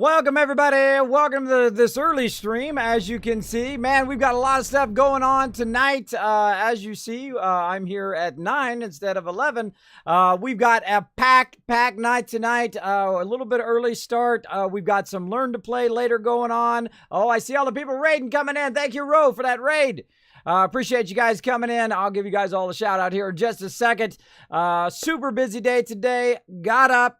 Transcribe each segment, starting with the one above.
Welcome, everybody. Welcome to this early stream. As you can see, man, we've got a lot of stuff going on tonight. As you see, I'm here at 9 instead of 11. We've got a packed night tonight. A little bit early start. We've got some Learn to Play later going on. Oh, I see all the people raiding coming in. Thank you, Ro, for that raid. Appreciate you guys coming in. I'll give you guys all a shout out here in just a second. Super busy day today. Got up.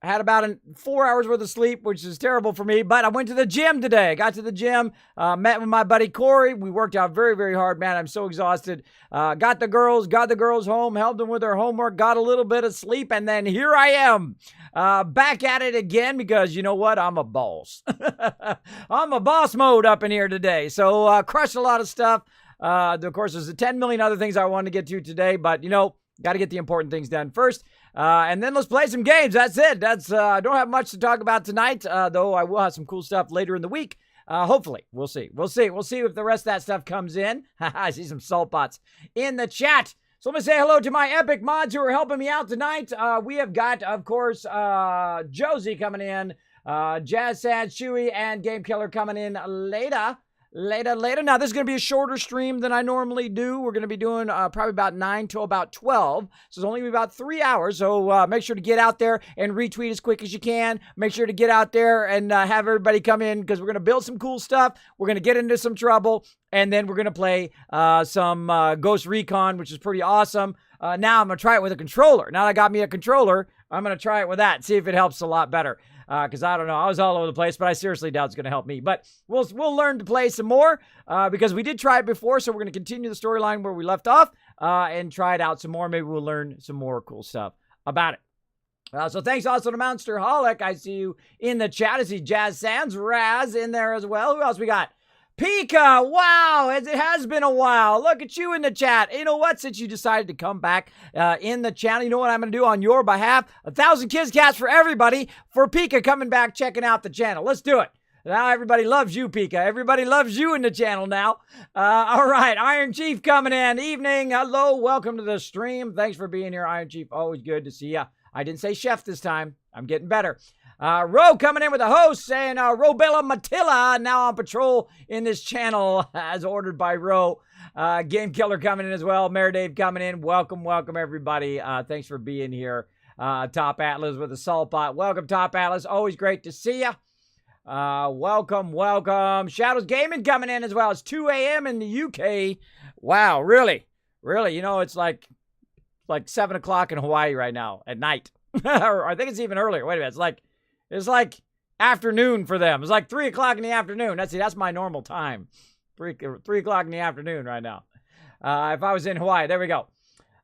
Had about 4 hours worth of sleep, which is terrible for me, but I went to the gym today. Got to the gym, met with my buddy Corey. We worked out very, very hard, man. I'm so exhausted. Got the girls home, helped them with their homework, got a little bit of sleep, and then here I am, back at it again because you know what? I'm a boss. I'm a boss mode up in here today. So crushed a lot of stuff. Of course, there's 10 million other things I wanted to get to today, but you know, got to get the important things done first. And then let's play some games. That's it. I don't have much to talk about tonight, though I will have some cool stuff later in the week. Hopefully. We'll see. We'll see if the rest of that stuff comes in. I see some salt pots in the chat. So let me say hello to my epic mods who are helping me out tonight. We have got, of course, Josie coming in, Jazz Sad, Chewy, and Game Killer coming in later. Now, this is going to be a shorter stream than I normally do. We're going to be doing probably about 9 till about 12. So it's only about 3 hours. So make sure to get out there and retweet as quick as you can. Make sure to get out there and have everybody come in because we're going to build some cool stuff. We're going to get into some trouble. And then we're going to play some Ghost Recon, which is pretty awesome. Now I'm going to try it with a controller. Now that I got me a controller, I'm going to try it with that. See if it helps a lot better. Because I don't know, I was all over the place, but I seriously doubt it's going to help me. But we'll learn to play some more because we did try it before, so we're going to continue the storyline where we left off and try it out some more. Maybe we'll learn some more cool stuff about it. So thanks also to Monster Holic. I see you in the chat. I see Jazz Sands, Raz in there as well. Who else we got? Pika, wow, it has been a while. Look at you in the chat. You know what? Since you decided to come back in the channel, you know what I'm going to do on your behalf? 1,000 Kids Cats for everybody for Pika coming back, checking out the channel. Let's do it. Now everybody loves you, Pika. Everybody loves you in the channel now. All right, Iron Chief coming in. Evening. Hello, welcome to the stream. Thanks for being here, Iron Chief. Always good to see you. I didn't say chef this time. I'm getting better. Ro coming in with a host saying, Robella Matilla now on patrol in this channel as ordered by Ro. Game Killer coming in as well. Mayor Dave coming in. Welcome everybody. Thanks for being here. Top Atlas with a salt pot. Welcome, Top Atlas. Always great to see you. Welcome. Shadows Gaming coming in as well. It's 2 a.m. in the UK. Wow, really? You know, it's like 7 o'clock in Hawaii right now at night. Or I think it's even earlier. Wait a minute. It's like afternoon for them. It's like 3 o'clock in the afternoon. That's my normal time. 3 o'clock in the afternoon right now. If I was in Hawaii, there we go.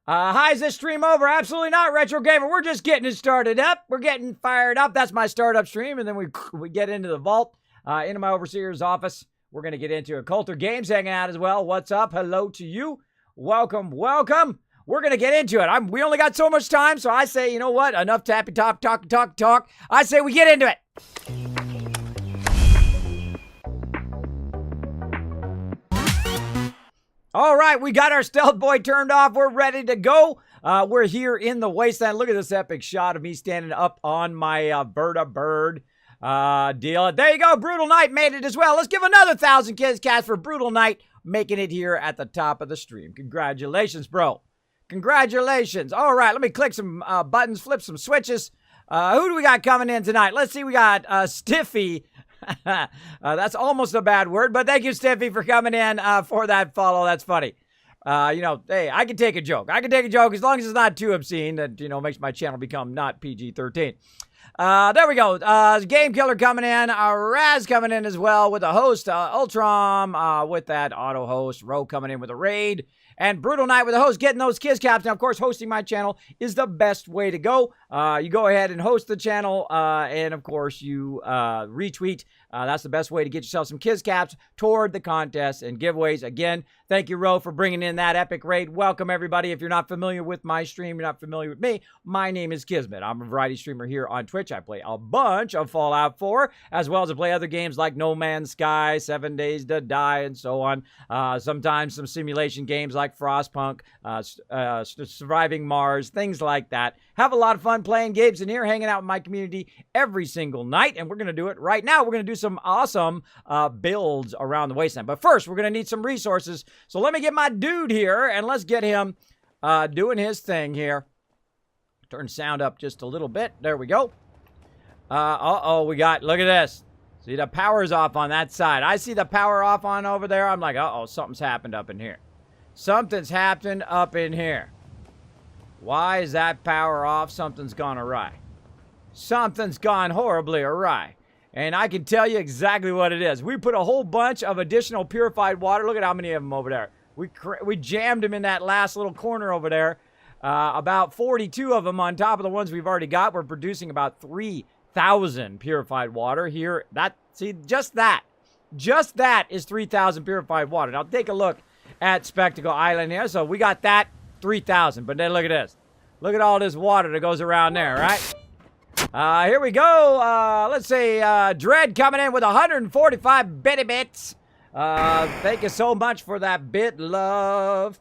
Hi, is this stream over? Absolutely not, Retro Gamer. We're just getting it started up. We're getting fired up. That's my startup stream. And then we get into the vault, into my overseer's office. We're going to get into it. Coulter Games hanging out as well. What's up? Hello to you. Welcome. We're going to get into it. We only got so much time, so I say, you know what? Enough tappy talk. I say we get into it. All right, we got our stealth boy turned off. We're ready to go. We're here in the wasteland. Look at this epic shot of me standing up on my bird deal. There you go. Brutal Knight made it as well. Let's give another 1,000 Kids Cats for Brutal Knight making it here at the top of the stream. Congratulations, bro. Congratulations. All right, let me click some buttons, flip some switches. Who do we got coming in tonight? Let's see. We got Stiffy. That's almost a bad word, but thank you, Stiffy, for coming in for that follow. That's funny. You know, hey, I can take a joke. As long as it's not too obscene that, you know, makes my channel become not PG-13. There we go. Game Killer coming in. Raz coming in as well with a host. Ultram with that auto host. Ro coming in with a raid. And Brutal Knight with a host, getting those Kids Caps. Now, of course, hosting my channel is the best way to go. You go ahead and host the channel, and, of course, you retweet That's the best way to get yourself some Kiz caps toward the contest and giveaways. Again, thank you, Ro, for bringing in that epic raid. Welcome, everybody. If you're not familiar with my stream, you're not familiar with me, my name is Kismet. I'm a variety streamer here on Twitch. I play a bunch of Fallout 4, as well as I play other games like No Man's Sky, 7 Days to Die, and so on. Sometimes some simulation games like Frostpunk, Surviving Mars, things like that. Have a lot of fun playing games in here, hanging out with my community every single night, and we're going to do it right now. We're going to do some awesome builds around the wasteland. But first, we're going to need some resources. So let me get my dude here, and let's get him doing his thing here. Turn sound up just a little bit. There we go. We got, look at this. See, the power's off on that side. I see the power off on over there. I'm like, something's happened up in here. Something's happened up in here. Why is that power off? Something's gone awry. Something's gone horribly awry. And I can tell you exactly what it is. We put a whole bunch of additional purified water. Look at how many of them over there. We jammed them in that last little corner over there. About 42 of them on top of the ones we've already got. We're producing about 3,000 purified water here. Just that is 3,000 purified water. Now take a look at Spectacle Island here. So we got that 3,000. But then look at this. Look at all this water that goes around there, right? Here we go. Let's see. Dread coming in with 145 bitty bits. Thank you so much for that bit, love.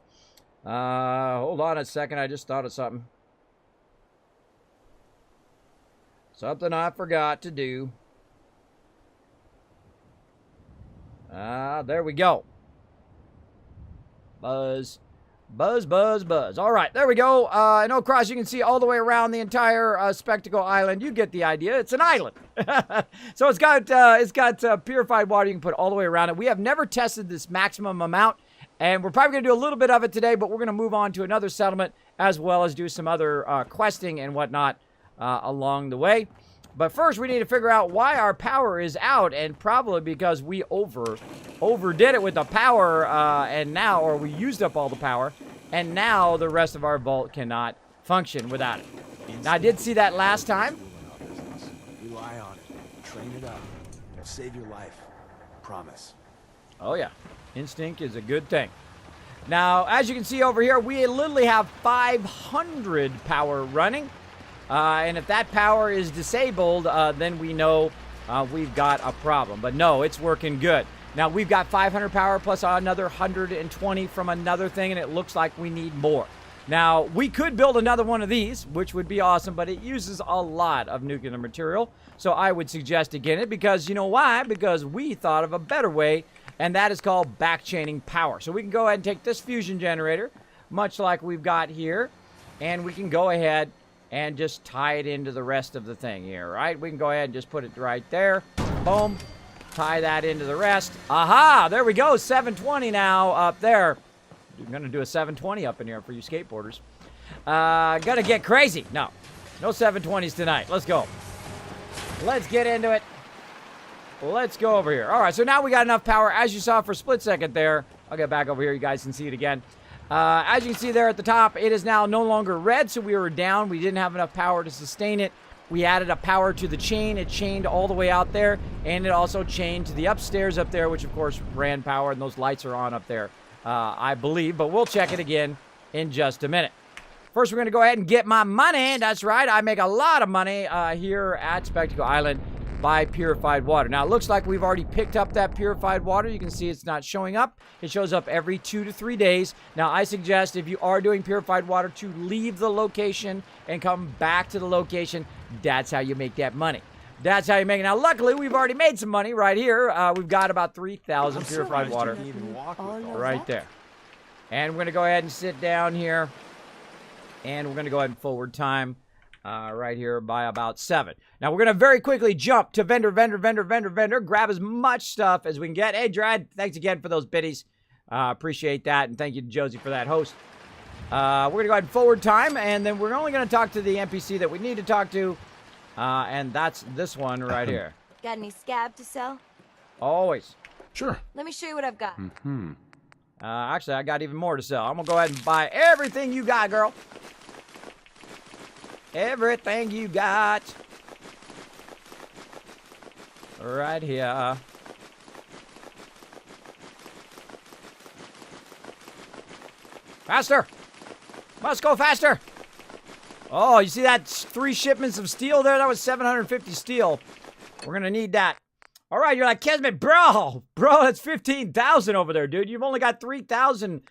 Hold on a second. I just thought of something. Something I forgot to do. There we go. Buzz. Buzz, buzz, buzz. All right, there we go. And across, you can see all the way around the entire Spectacle Island. You get the idea. It's an island. So it's got purified water you can put all the way around it. We have never tested this maximum amount, and we're probably going to do a little bit of it today, but we're going to move on to another settlement as well as do some other questing and whatnot along the way. But first, we need to figure out why our power is out, and probably because we overdid it with the power, or we used up all the power, and now the rest of our vault cannot function without it. Now, I did see that last time. Rely on it. Train it up. It'll save your life. Promise. Oh, yeah. Instinct is a good thing. Now, as you can see over here, we literally have 500 power running. And if that power is disabled, then we know we've got a problem. But no, it's working good. Now, we've got 500 power plus another 120 from another thing, and it looks like we need more. Now, we could build another one of these, which would be awesome, but it uses a lot of nuclear material. So I would suggest again it because, you know why? Because we thought of a better way, and that is called back-chaining power. So we can go ahead and take this fusion generator, much like we've got here, and we can go ahead and just tie it into the rest of the thing here, right? We can go ahead and just put it right there. Boom. Tie that into the rest. Aha! There we go. 720 now up there. I'm going to do a 720 up in here for you skateboarders. Gonna get crazy. No 720s tonight. Let's go. Let's get into it. Let's go over here. All right, so now we got enough power. As you saw for a split second there, I'll get back over here. You guys can see it again. As you can see there at the top, it is now no longer red, so we were down. We didn't have enough power to sustain it. We added a power to the chain. It chained all the way out there, and it also chained to the upstairs up there, which, of course, ran power, and those lights are on up there, I believe. But we'll check it again in just a minute. First, we're going to go ahead and get my money. That's right. I make a lot of money here at Spectacle Island by purified water. Now, it looks like we've already picked up that purified water. You can see it's not showing up. It shows up every 2 to 3 days. Now, I suggest if you are doing purified water to leave the location and come back to the location. That's how you make that money. That's how you make it. Now, luckily, we've already made some money right here. We've got about 3,000 purified water right there. And we're going to go ahead and sit down here. And we're going to go ahead and forward time right here by about 7. Now, we're going to very quickly jump to vendor, grab as much stuff as we can get. Hey, Drad, thanks again for those biddies. Appreciate that, and thank you to Josie for that host. We're going to go ahead and forward time, and then we're only going to talk to the NPC that we need to talk to, and that's this one right here. Got any scab to sell? Always. Sure. Let me show you what I've got. Actually, I got even more to sell. I'm going to go ahead and buy everything you got, girl. Everything you got. Right here. Faster! Must go faster! Oh, you see that 3 shipments of steel there? That was 750 steel. We're gonna need that. All right, you're like, Kismet, bro, that's 15,000 over there, dude. You've only got 3,000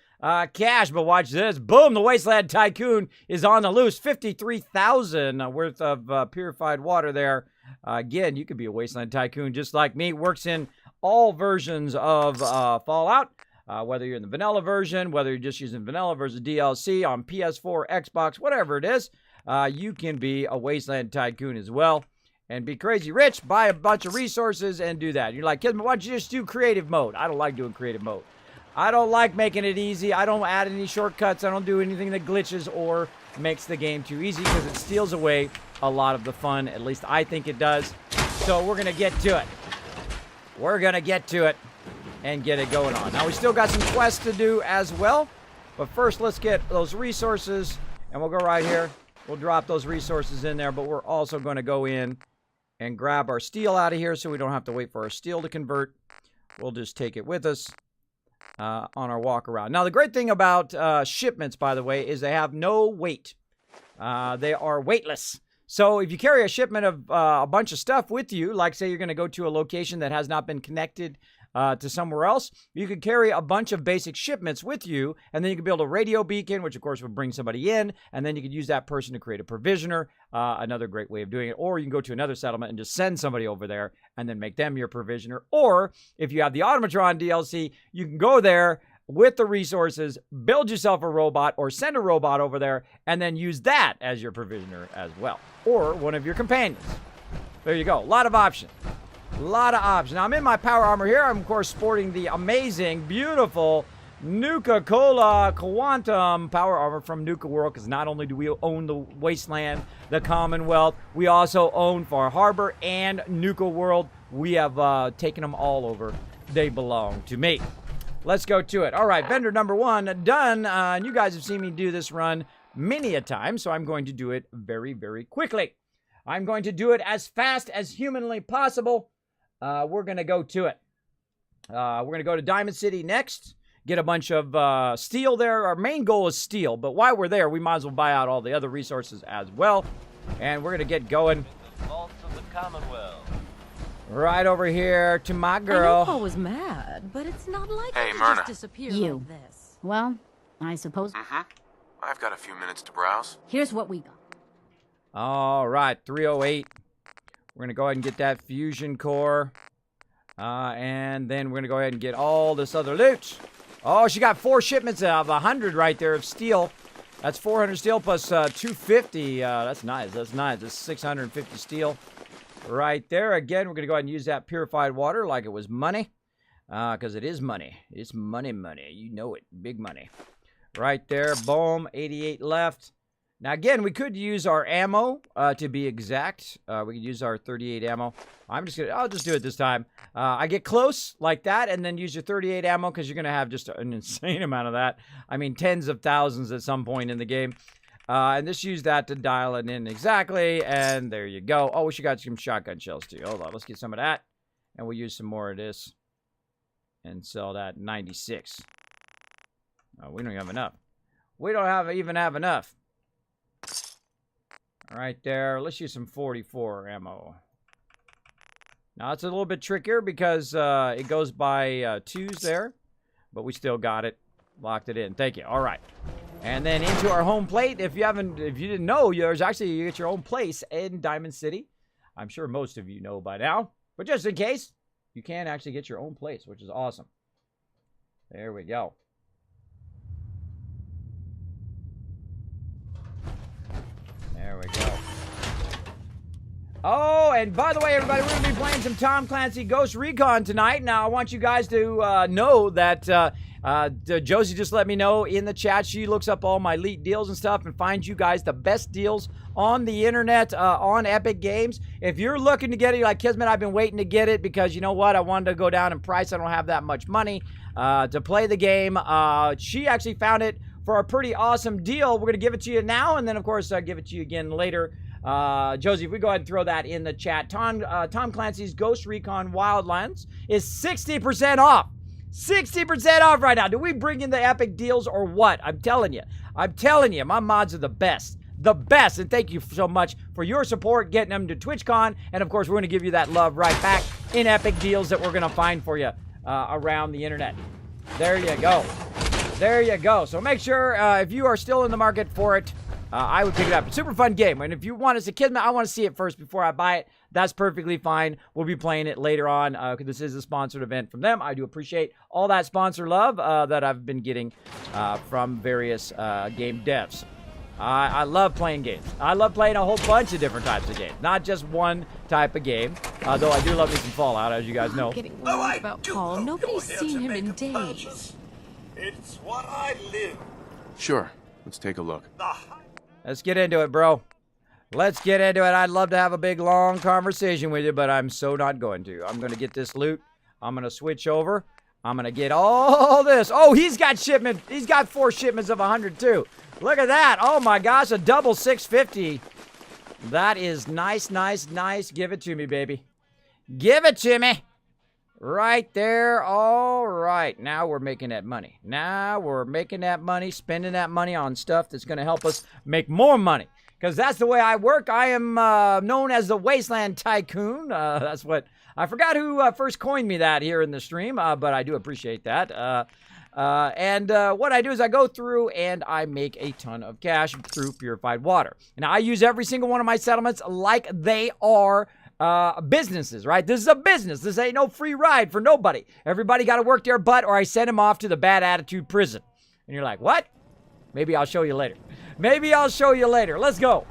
cash, but watch this. Boom, the Wasteland Tycoon is on the loose. 53,000 worth of purified water there. Again, you could be a Wasteland Tycoon just like me. Works in all versions of Fallout. Whether you're in the vanilla version, whether you're just using vanilla versus DLC on PS4, Xbox, whatever it is, you can be a Wasteland Tycoon as well and be crazy rich, buy a bunch of resources, and do that. You're like, Kismet, why don't you just do creative mode? I don't like doing creative mode. I don't like making it easy. I don't add any shortcuts. I don't do anything that glitches or makes the game too easy because it steals away a lot of the fun. At least I think it does. So we're going to get to it. We're going to get to it and get it going on. Now, we still got some quests to do as well. But first, let's get those resources. And we'll go right here. We'll drop those resources in there. But we're also going to go in and grab our steel out of here so we don't have to wait for our steel to convert. We'll just take it with us on our walk around. Now, the great thing about shipments, by the way, is they have no weight. They are weightless. So if you carry a shipment of a bunch of stuff with you, like say you're going to go to a location that has not been connected to somewhere else, you could carry a bunch of basic shipments with you, and then you could build a radio beacon, which of course would bring somebody in, and then you could use that person to create a provisioner, another great way of doing it. Or you can go to another settlement and just send somebody over there and then make them your provisioner. Or if you have the Automatron DLC, you can go there with the resources, build yourself a robot or send a robot over there, and then use that as your provisioner as well. Or one of your companions. There you go. A lot of options. A lot of options. Now, I'm in my power armor here. I'm, of course, sporting the amazing, beautiful Nuka-Cola Quantum power armor from Nuka World, because not only do we own the Wasteland, the Commonwealth, we also own Far Harbor and Nuka World. We have taken them all over. They belong to me. Let's go to it. All right, vendor number 1 done. And you guys have seen me do this run many a time, so I'm going to do it very, very quickly. I'm going to do it as fast as humanly possible. We're going to go to it. We're going to go to Diamond City next. Get a bunch of steel there. Our main goal is steel, but while we're there, we might as well buy out all the other resources as well. And we're going to get going. The vault of the Commonwealth. Right over here to my I girl. know Paul was mad, but it's not like Hey, he Myrna. just disappeared You. like this. Well, I suppose. I've got a few minutes to browse. Here's what we got. All right, 308. We're going to go ahead and get that fusion core. And then we're going to go ahead and get all this other loot. Oh, she got 4 shipments of 100 right there of steel. That's 400 steel plus 250. That's nice. That's nice. That's 650 steel right there. Again, we're going to go ahead and use that purified water like it was money. Because it is money. It's money. You know it. Big money. Right there. Boom. 88 left. Now, again, we could use our ammo to be exact. We could use our 38 ammo. I'll just do it this time. I get close like that and then use your 38 ammo because you're going to have just an insane amount of that. I mean, tens of thousands at some point in the game. And just use that to dial it in exactly. And there you go. Oh, we should got some shotgun shells too. Hold on. Let's get some of that. And we'll use some more of this. And sell that 96. Oh, we don't have enough. We don't even have enough. Right there. Let's use some 44 ammo. Now, it's a little bit trickier because it goes by twos there. But we still got it. Locked it in. Thank you. All right. And then into our home plate. If you didn't know, you get your own place in Diamond City. I'm sure most of you know by now. But just in case, you can actually get your own place, which is awesome. There we go. There we go. Oh, and by the way, everybody, we're going to be playing some Tom Clancy Ghost Recon tonight. Now, I want you guys to know that Josie just let me know in the chat. She looks up all my elite deals and stuff and finds you guys the best deals on the internet, on Epic Games. If you're looking to get it, you're like, Kismet, I've been waiting to get it because you know what? I wanted to go down in price. I don't have that much money to play the game. She actually found it for a pretty awesome deal. We're going to give it to you now and then, of course, give it to you again later. Josie, if we go ahead and throw that in the chat. Tom Clancy's Ghost Recon Wildlands is 60% off. 60% off right now. Do we bring in the epic deals or what? I'm telling you, my mods are the best. The best. And thank you so much for your support, getting them to TwitchCon. And of course, we're going to give you that love right back in epic deals that we're going to find for you around the internet. There you go. There you go. So make sure if you are still in the market for it, I would pick it up. Super fun game. And if you want as a Kismet, I want to see it first before I buy it. That's perfectly fine. We'll be playing it later on because this is a sponsored event from them. I do appreciate all that sponsor love that I've been getting from various game devs. I love playing games. I love playing a whole bunch of different types of games, not just one type of game. Though I do love me some Fallout, as you guys know. I'm getting worried about Paul. Nobody's seen him in days. It's what I live. Sure. Let's take a look. Let's get into it, bro. Let's get into it. I'd love to have a big, long conversation with you, but I'm so not going to. I'm going to get this loot. I'm going to switch over. I'm going to get all this. Oh, he's got shipment. He's got 4 shipments of 100 too. Look at that. Oh my gosh, a double 650. That is nice, nice, nice. Give it to me, baby. Give it to me. Right there. All right. Now we're making that money. Now we're making that money, spending that money on stuff that's going to help us make more money. Because that's the way I work. I am known as the Wasteland Tycoon. That's what... I forgot who first coined me that here in the stream, but I do appreciate that. And what I do is I go through and I make a ton of cash through purified water. And I use every single one of my settlements like they are businesses, right? This is a business. This ain't no free ride for nobody. Everybody got to work their butt or I send them off to the bad attitude prison. And you're like, what? Maybe I'll show you later. Maybe I'll show you later. Let's go.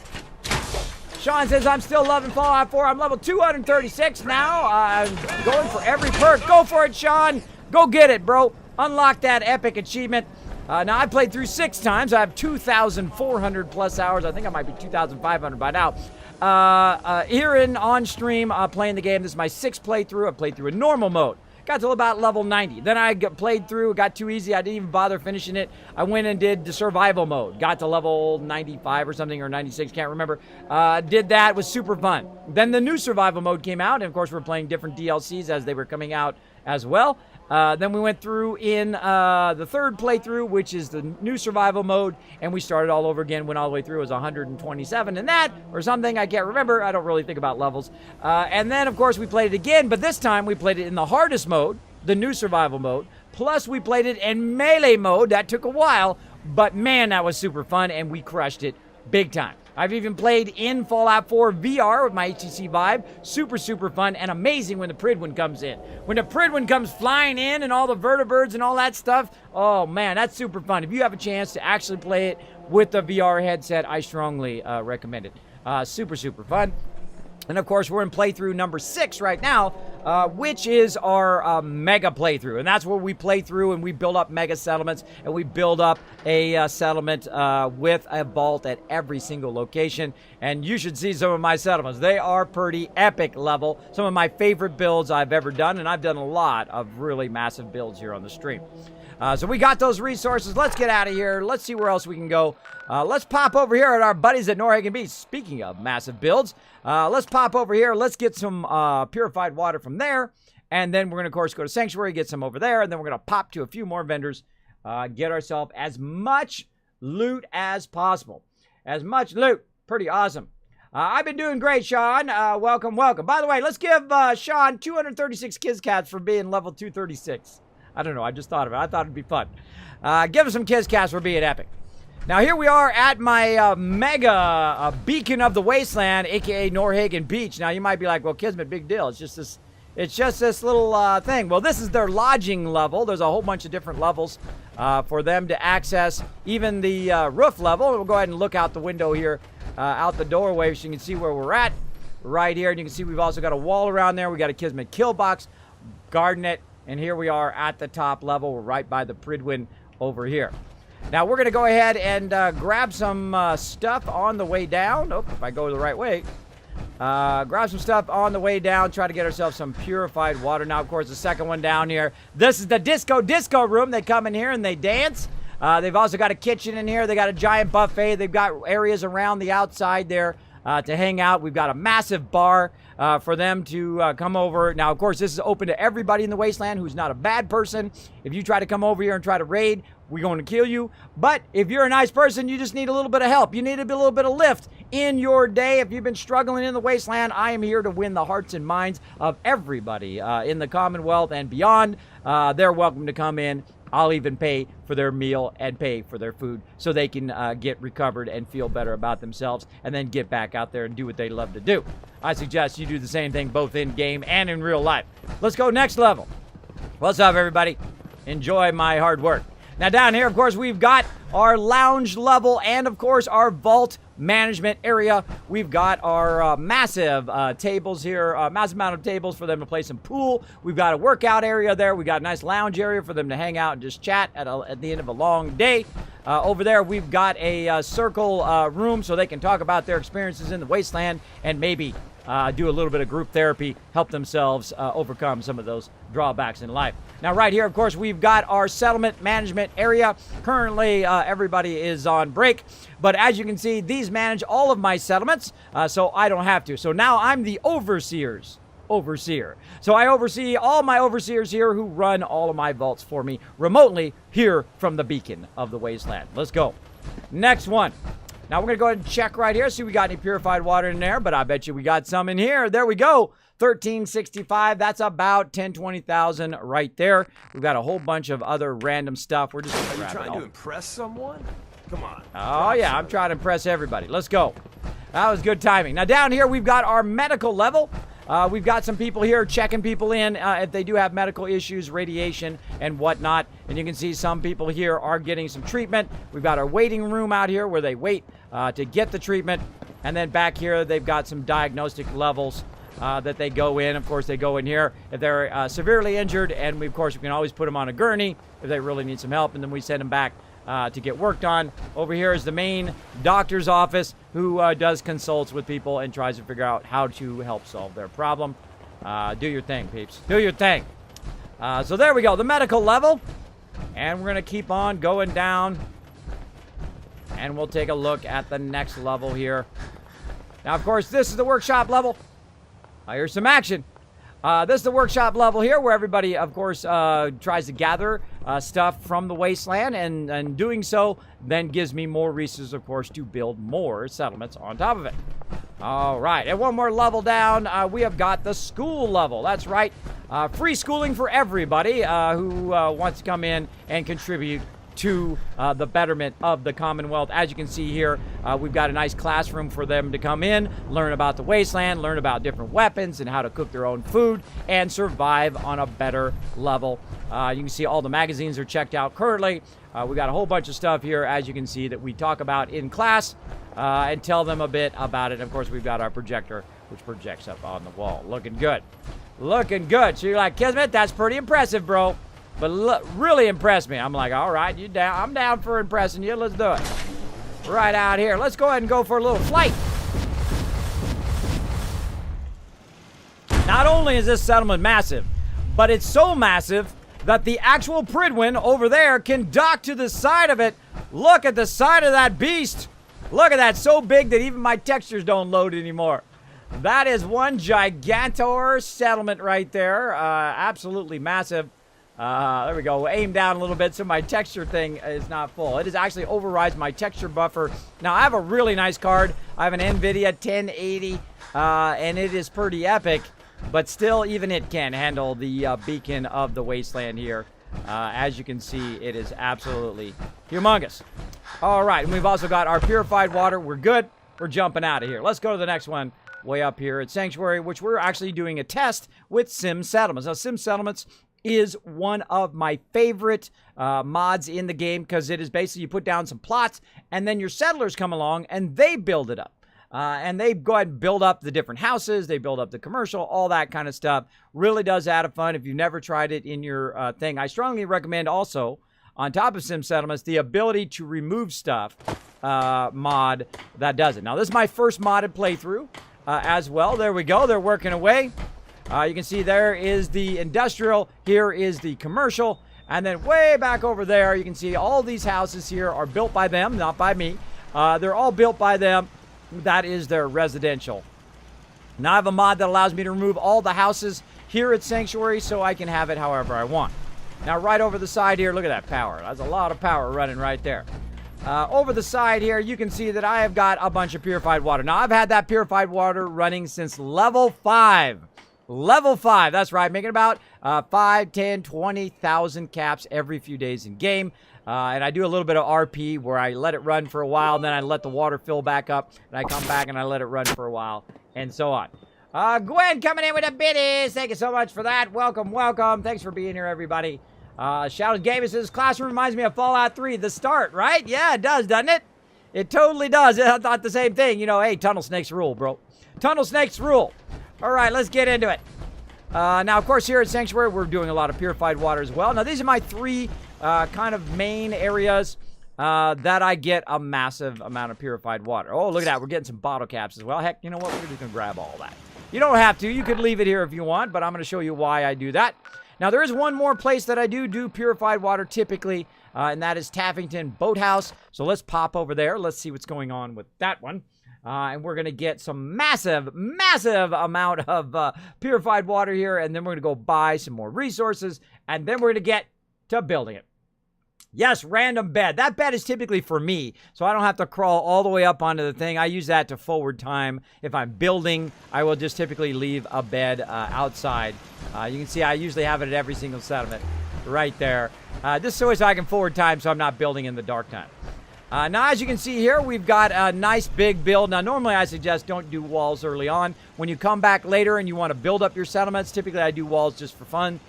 Sean says, I'm still loving Fallout 4. I'm level 236 now. I'm going for every perk. Go for it, Sean. Go get it, bro. Unlock that epic achievement. Now, I played through 6 times. I have 2,400 plus hours. I think I might be 2,500 by now. Here on stream, playing the game. This is my 6th playthrough. I played through a normal mode. Got to about level 90. Then I played through. It got too easy. I didn't even bother finishing it. I went and did the survival mode. Got to level 95 or something, or 96. Can't remember. Did that. It was super fun. Then the new survival mode came out. And, of course, we're playing different DLCs as they were coming out as well. Then we went through in the 3rd playthrough, which is the new survival mode, and we started all over again, went all the way through. It was 127 in that, or something. I can't remember. I don't really think about levels. And then, of course, we played it again, but this time we played it in the hardest mode, the new survival mode, plus we played it in melee mode. That took a while, but man, that was super fun, and we crushed it big time. I've even played in Fallout 4 VR with my HTC Vive. Super, super fun and amazing when the Pridwin comes in. When the Pridwin comes flying in and all the vertibirds and all that stuff, oh man, that's super fun. If you have a chance to actually play it with the VR headset, I strongly recommend it. Super, super fun. And of course, we're in playthrough number 6 right now, which is our mega playthrough. And that's where we play through and we build up mega settlements. And we build up a settlement with a vault at every single location. And you should see some of my settlements. They are pretty epic level. Some of my favorite builds I've ever done. And I've done a lot of really massive builds here on the stream. So we got those resources. Let's get out of here. Let's see where else we can go. Let's pop over here at our buddies at Norhagen Beach. Speaking of massive builds, let's pop over here. Let's get some purified water from there. And then we're going to, of course, go to Sanctuary, get some over there. And then we're going to pop to a few more vendors, get ourselves as much loot as possible. As much loot. Pretty awesome. I've been doing great, Sean. Welcome, welcome. By the way, let's give Sean 236 Kizcats for being level 236. I don't know. I just thought of it. I thought it'd be fun. Give us some Kizcats for being epic. Now, here we are at my mega beacon of the wasteland, a.k.a. Norhagen Beach. Now, you might be like, well, Kismet, big deal. It's just this little thing. Well, this is their lodging level. There's a whole bunch of different levels for them to access. Even the roof level. We'll go ahead and look out the window here, out the doorway, so you can see where we're at right here. And you can see we've also got a wall around there. We got a Kismet kill box, garden it. And here we are at the top level. We're right by the Pridwin over here. Now, we're going to go ahead and grab some stuff on the way down. Oh, if I go the right way. Grab some stuff on the way down. Try to get ourselves some purified water. Now, of course, the second one down here. This is the disco room. They come in here and they dance. They've also got a kitchen in here. They got a giant buffet. They've got areas around the outside there to hang out. We've got a massive bar for them to come over. Now, of course, this is open to everybody in the Wasteland who's not a bad person. If you try to come over here and try to raid, we're going to kill you. But if you're a nice person, you just need a little bit of help. You need a little bit of lift in your day. If you've been struggling in the Wasteland, I am here to win the hearts and minds of everybody in the Commonwealth and beyond. They're welcome to come in. I'll even pay for their meal and pay for their food so they can get recovered and feel better about themselves and then get back out there and do what they love to do. I suggest you do the same thing both in game and in real life. Let's go next level. What's up, everybody? Enjoy my hard work. Now, down here, of course, we've got our lounge level and, of course, our vault management area. We've got our massive tables here, massive amount of tables for them to play some pool. We've got a workout area there. We've got a nice lounge area for them to hang out and just chat at the end of a long day. Over there, we've got a circle room so they can talk about their experiences in the Wasteland and maybe do a little bit of group therapy, help themselves overcome some of those drawbacks in life. Now, right here, of course, we've got our settlement management area. Currently, everybody is on break, but as you can see, these manage all of my settlements, so I don't have to. So now I'm the overseer. So I oversee all my overseers here who run all of my vaults for me remotely here from the beacon of the Wasteland. Let's go. Next one. Now we're going to go ahead and check right here, see if we got any purified water in there, but I bet you we got some in here. There we go. 1365. That's about 20,000 right there. We've got a whole bunch of other random stuff. We're just going to grab it all. Trying to impress someone? Come on. Oh, yeah, I'm trying to impress everybody. Let's go. That was good timing. Now, down here, we've got our medical level. We've got some people here checking people in if they do have medical issues, radiation, and whatnot. And you can see some people here are getting some treatment. We've got our waiting room out here where they wait to get the treatment. And then back here, they've got some diagnostic levels that they go in. Of course, they go in here if they're severely injured. And, we can always put them on a gurney if they really need some help. And then we send them back to get worked on. Over here is the main doctor's office who does consults with people and tries to figure out how to help solve their problem. Do your thing, peeps. Do your thing. So there we go, the medical level. And we're going to keep on going down. And we'll take a look at the next level here. Now, of course, this is the workshop level. Here's some action. This is the workshop level here where everybody, of course, tries to gather stuff from the Wasteland, and doing so then gives me more resources, of course, to build more settlements on top of it. All right, and one more level down, we have got the school level. That's right, free schooling for everybody who wants to come in and contribute to the betterment of the Commonwealth. As you can see here, we've got a nice classroom for them to come in, learn about the Wasteland, learn about different weapons and how to cook their own food and survive on a better level. You can see all the magazines are checked out currently. We've got a whole bunch of stuff here, as you can see, that we talk about in class and tell them a bit about it. Of course, we've got our projector, which projects up on the wall. Looking good. Looking good. So you're like, Kismet, that's pretty impressive, bro. But really impressed me. I'm like, all right, you down? I'm down for impressing you. Let's do it. Right out here. Let's go ahead and go for a little flight. Not only is this settlement massive, but it's so massive that the actual Pridwin over there can dock to the side of it. Look at the side of that beast. Look at that. So big that even my textures don't load anymore. That is one gigantor settlement right there. Absolutely massive. There we go. Aim down a little bit so my texture thing is not full. It has actually overrides my texture buffer. Now, I have a really nice card. I have an NVIDIA 1080, and it is pretty epic. But still, even it can handle the beacon of the Wasteland here. As you can see, it is absolutely humongous. All right, and we've also got our purified water. We're good. We're jumping out of here. Let's go to the next one. Way up here at Sanctuary, which we're actually doing a test with Sim Settlements. Now, Sim Settlements is one of my favorite mods in the game because it is basically you put down some plots and then your settlers come along and they build it up. And they go ahead and build up the different houses. They build up the commercial, all that kind of stuff. Really does add a fun. If you've never tried it in your thing, I strongly recommend also, on top of Sim Settlements, the ability to remove stuff mod that does it. Now, this is my first modded playthrough as well. There we go. They're working away. You can see there is the industrial, here is the commercial, and then way back over there, you can see all these houses here are built by them, not by me. They're all built by them. that is their residential. Now I have a mod that allows me to remove all the houses here at Sanctuary so I can have it however I want. Now right over the side here, look at that power. That's a lot of power running right there. Over the side here, you can see that I have got a bunch of purified water. Now I've had that purified water running since level 5. Level 5, that's right, making about 5, 10, 20,000 caps every few days in game. And I do a little bit of RP where I let it run for a while, and then I let the water fill back up, and I come back and I let it run for a while, and so on. Gwen coming in with the biddies. Thank you so much for that. Welcome, welcome. Thanks for being here, everybody. Shadows Gaming says, classroom reminds me of Fallout 3, the start, right? Yeah, it does, doesn't it? It totally does. I thought the same thing. You know, hey, tunnel snakes rule, bro. Tunnel snakes rule. All right, let's get into it. Now, of course, here at Sanctuary, we're doing a lot of purified water as well. Now, these are my 3 kind of main areas that I get a massive amount of purified water. Oh, look at that. We're getting some bottle caps as well. Heck, you know what? We're just going to grab all that. You don't have to. You could leave it here if you want, but I'm going to show you why I do that. Now, there is one more place that I do purified water typically, and that is Taffington Boathouse. So let's pop over there. Let's see what's going on with that one. And we're going to get some massive amount of purified water here, and then we're going to go buy some more resources, and then we're going to get to building it. Yes, random bed. That bed is typically for me, so I don't have to crawl all the way up onto the thing. I use that to forward time. If I'm building, I will just typically leave a bed outside. You can see I usually have it at every single settlement right there. Just so I can forward time so I'm not building in the dark time. Now, as you can see here, we've got a nice big build. Now, normally I suggest don't do walls early on. When you come back later and you want to build up your settlements, typically I do walls just for fun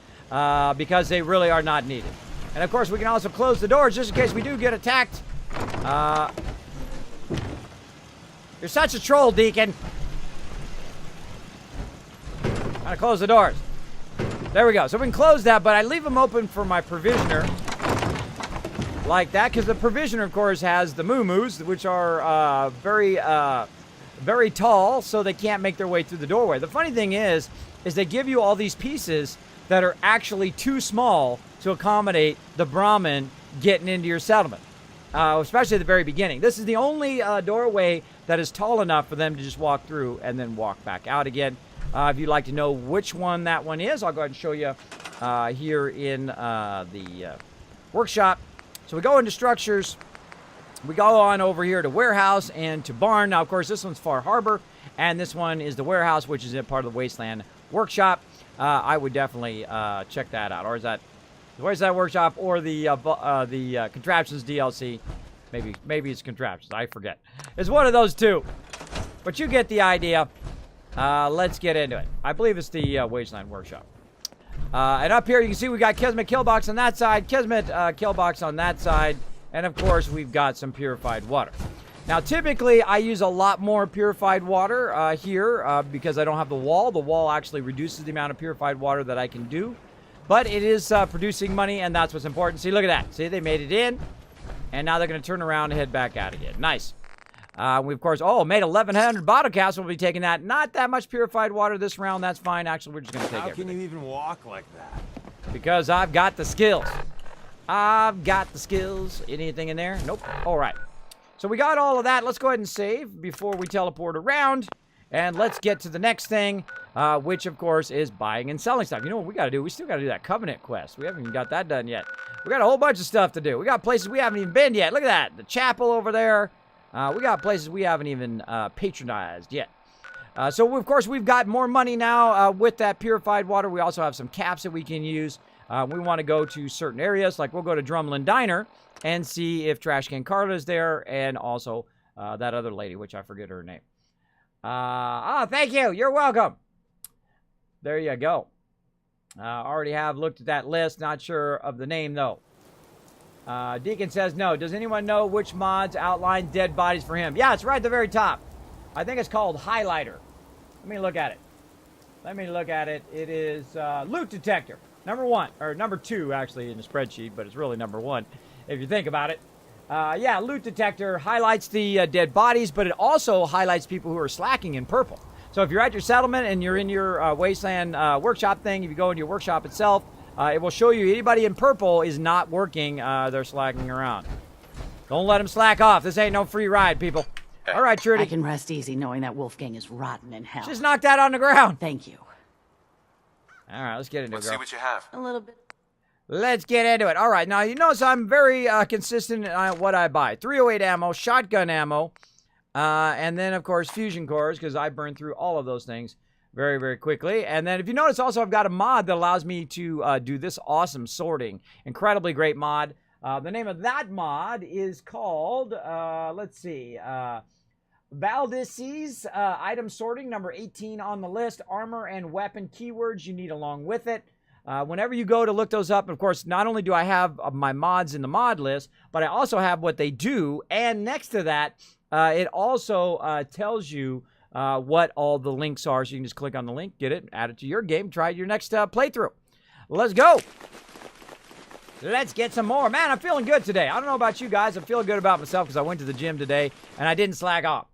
because they really are not needed. And, of course, we can also close the doors just in case we do get attacked. You're such a troll, Deacon. Gotta close the doors. There we go. So we can close that, but I leave them open for my provisioner. Like that, because the provisioner, of course, has the moo-moos, which are very tall, so they can't make their way through the doorway. The funny thing is they give you all these pieces that are actually too small to accommodate the Brahmin getting into your settlement, especially at the very beginning. This is the only doorway that is tall enough for them to just walk through and then walk back out again. If you'd like to know which one that one is, I'll go ahead and show you here in the workshop. So we go into structures. We go on over here to warehouse and to barn. Now, of course, this one's Far Harbor, and this one is the warehouse, which is a part of the Wasteland workshop. I would definitely check that out. Or is that where's that workshop or the contraptions DLC? Maybe it's contraptions. I forget. It's one of those two. But you get the idea. Let's get into it. I believe it's the Wasteland workshop. And up here, you can see we got Kismet Killbox on that side, Kismet Killbox on that side, and of course, we've got some purified water. Now, typically, I use a lot more purified water here because I don't have the wall. The wall actually reduces the amount of purified water that I can do, but it is producing money, and that's what's important. See, look at that. See, they made it in, and now they're going to turn around and head back out again. Nice. We, of course, made 1,100 bottle caps. We'll be taking that. Not that much purified water this round. That's fine. Actually, we're just going to take it. How can you even walk like that? Because I've got the skills. I've got the skills. Anything in there? Nope. All right. So we got all of that. Let's go ahead and save before we teleport around. And let's get to the next thing, which, of course, is buying and selling stuff. You know what we got to do? We still got to do that Covenant quest. We haven't even got that done yet. We got a whole bunch of stuff to do. We got places we haven't even been yet. Look at that. The chapel over there. We got places we haven't even patronized yet. So, of course, we've got more money now with that purified water. We also have some caps that we can use. We want to go to certain areas. Like, we'll go to Drumlin Diner and see if Trash Can Carla is there. And also that other lady, which I forget her name. Thank you. You're welcome. There you go. Already have looked at that list. Not sure of the name, though. Deacon says no. Does anyone know which mods outline dead bodies for him? Yeah, it's right at the very top. I think it's called Highlighter. Let me look at it. It is Loot Detector. Number 1. Or number 2, actually, in the spreadsheet. But it's really number 1, if you think about it. Yeah, Loot Detector highlights the dead bodies. But it also highlights people who are slacking in purple. So if you're at your settlement and you're in your Wasteland workshop thing, if you go into your workshop itself, it will show you anybody in purple is not working. They're slacking around. Don't let them slack off. This ain't no free ride, people. All right, I Trudy. can rest easy knowing that Wolfgang is rotten in hell. Just knock that on the ground. Thank you. All right, let's get into it, Let's girl. see what you have. A little bit. Let's get into it. All right, now you notice I'm very consistent in what I buy. 308 ammo, shotgun ammo, and then, of course, fusion cores, because I burn through all of those things very, very quickly. And then if you notice also, I've got a mod that allows me to do this awesome sorting. Incredibly great mod. The name of that mod is called, let's see, Valdis's item sorting, number 18 on the list. Armor and weapon keywords you need along with it. Whenever you go to look those up, of course, not only do I have my mods in the mod list, but I also have what they do. And next to that, it also tells you what all the links are. So you can just click on the link, get it, add it to your game, try your next playthrough. Let's go. Let's get some more. Man, I'm feeling good today. I don't know about you guys. I'm feeling good about myself because I went to the gym today and I didn't slack off.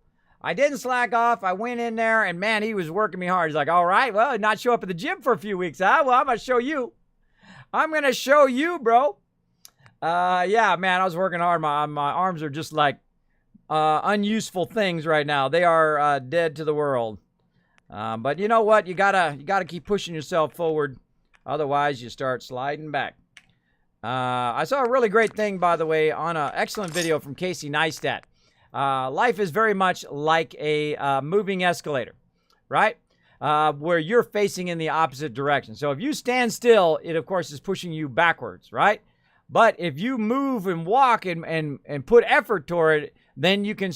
I went in there, and man, he was working me hard. He's like, all right, well, not show up at the gym for a few weeks, huh? Well, I'm going to show you. I'm going to show you, bro. Yeah, man, I was working hard. My arms are just like unuseful things right now. They are dead to the world. But you know what? You gotta keep pushing yourself forward. Otherwise, you start sliding back. I saw a really great thing, by the way, on an excellent video from Casey Neistat. Life is very much like a moving escalator, right? Where you're facing in the opposite direction. So if you stand still, it, of course, is pushing you backwards, right? But if you move and walk and put effort toward it, then you can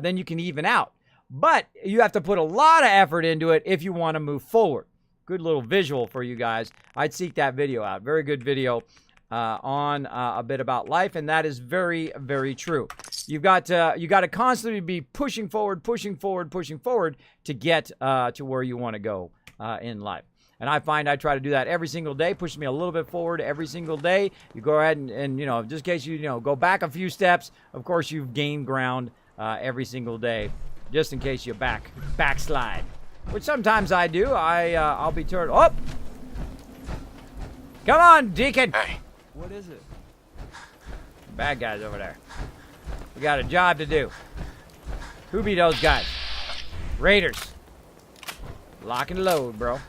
then you can even out. But you have to put a lot of effort into it if you want to move forward. Good little visual for you guys. I'd seek that video out. Very good video on a bit about life, and that is very, very true. You got to constantly be pushing forward to get to where you want to go in life. And I find I try to do that every single day, pushes me a little bit forward every single day. You go ahead and you know, just in case you go back a few steps, of course you've gained ground every single day, just in case you backslide, which sometimes I do. I'll be turned. Oh, come on, Deacon. Hey. What is it? Bad guys over there. We got a job to do. Who be those guys? Raiders. Lock and load, bro.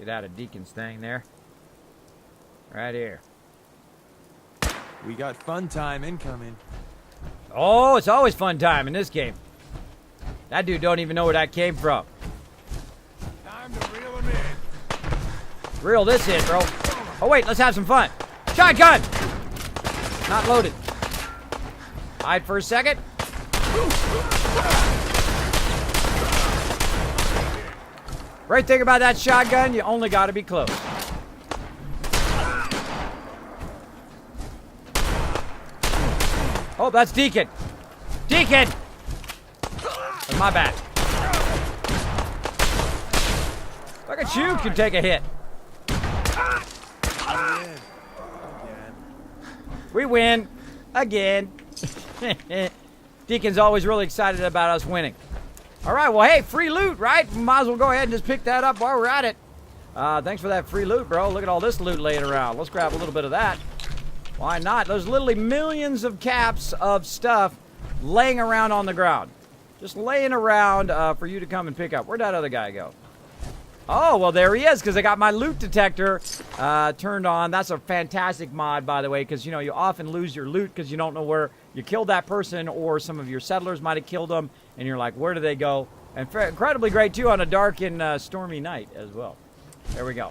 Get out of Deacon's thing there. Right here. We got fun time incoming. Oh, it's always fun time in this game. That dude don't even know where that came from. Time to reel him in. Reel this in, bro. Oh, wait, let's have some fun. Shotgun! Not loaded. Hide for a second. Great thing about that shotgun, you only got to be close. Oh, that's Deacon. Deacon! That's my bad. Look at you, can take a hit. We win again. Deacon's always really excited about us winning. All right, well, hey, free loot, right? Might as well go ahead and just pick that up while we're at it. Thanks for that free loot, bro. Look at all this loot laying around. Let's grab a little bit of that. Why not? There's literally millions of caps of stuff laying around on the ground. Just laying around for you to come and pick up. Where'd that other guy go? Oh, well, there he is, because I got my loot detector turned on. That's a fantastic mod, by the way, because, you know, you often lose your loot because you don't know where you killed that person, or some of your settlers might have killed them, and you're like, where do they go? And incredibly great, too, on a dark and stormy night as well. There we go.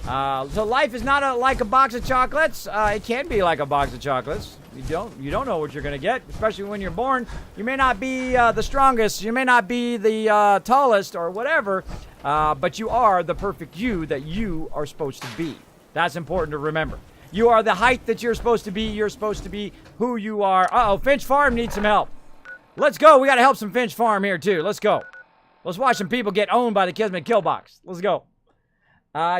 So life is not like a box of chocolates. It can be like a box of chocolates. You don't know what you're going to get, especially when you're born. You may not be the strongest. You may not be the tallest or whatever, but you are the perfect you that you are supposed to be. That's important to remember. You are the height that you're supposed to be. You're supposed to be who you are. Uh-oh, Finch Farm needs some help. Let's go. We got to help some Finch Farm here, too. Let's go. Let's watch some people get owned by the Kismet kill box. Let's go.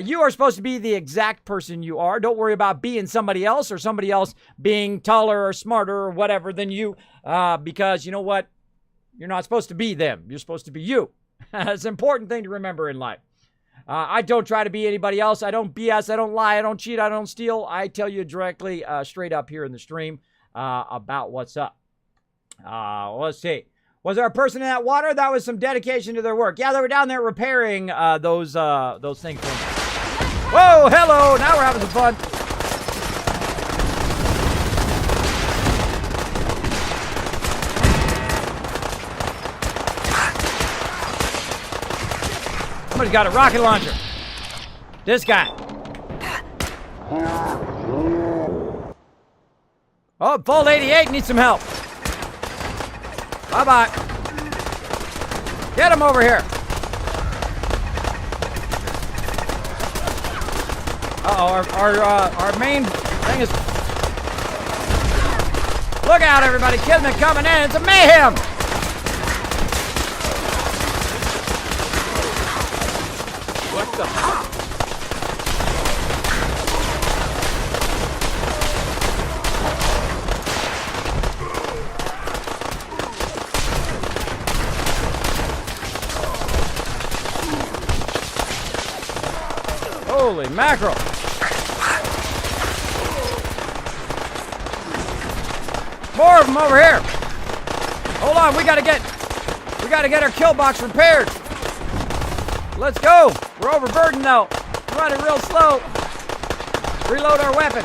You are supposed to be the exact person you are. Don't worry about being somebody else or somebody else being taller or smarter or whatever than you, because you know what? You're not supposed to be them. You're supposed to be you. It's an important thing to remember in life. I don't try to be anybody else. I don't BS. I don't lie. I don't cheat. I don't steal. I tell you directly, straight up here in the stream about what's up. Let's see. Was there a person in that water? That was some dedication to their work. Yeah, they were down there repairing those things. Whoa, hello. Now we're having some fun. Somebody's got a rocket launcher. This guy. Oh, Vault 88 needs some help. Bye-bye. Get him over here. Uh-oh, our main thing is... Look out, everybody. Kismet coming in. It's a mayhem. What the fuck? Holy mackerel. More of them over here. Hold on, we gotta get our kill box repaired. Let's go. We're overburdened though. We're running real slow. Reload our weapon.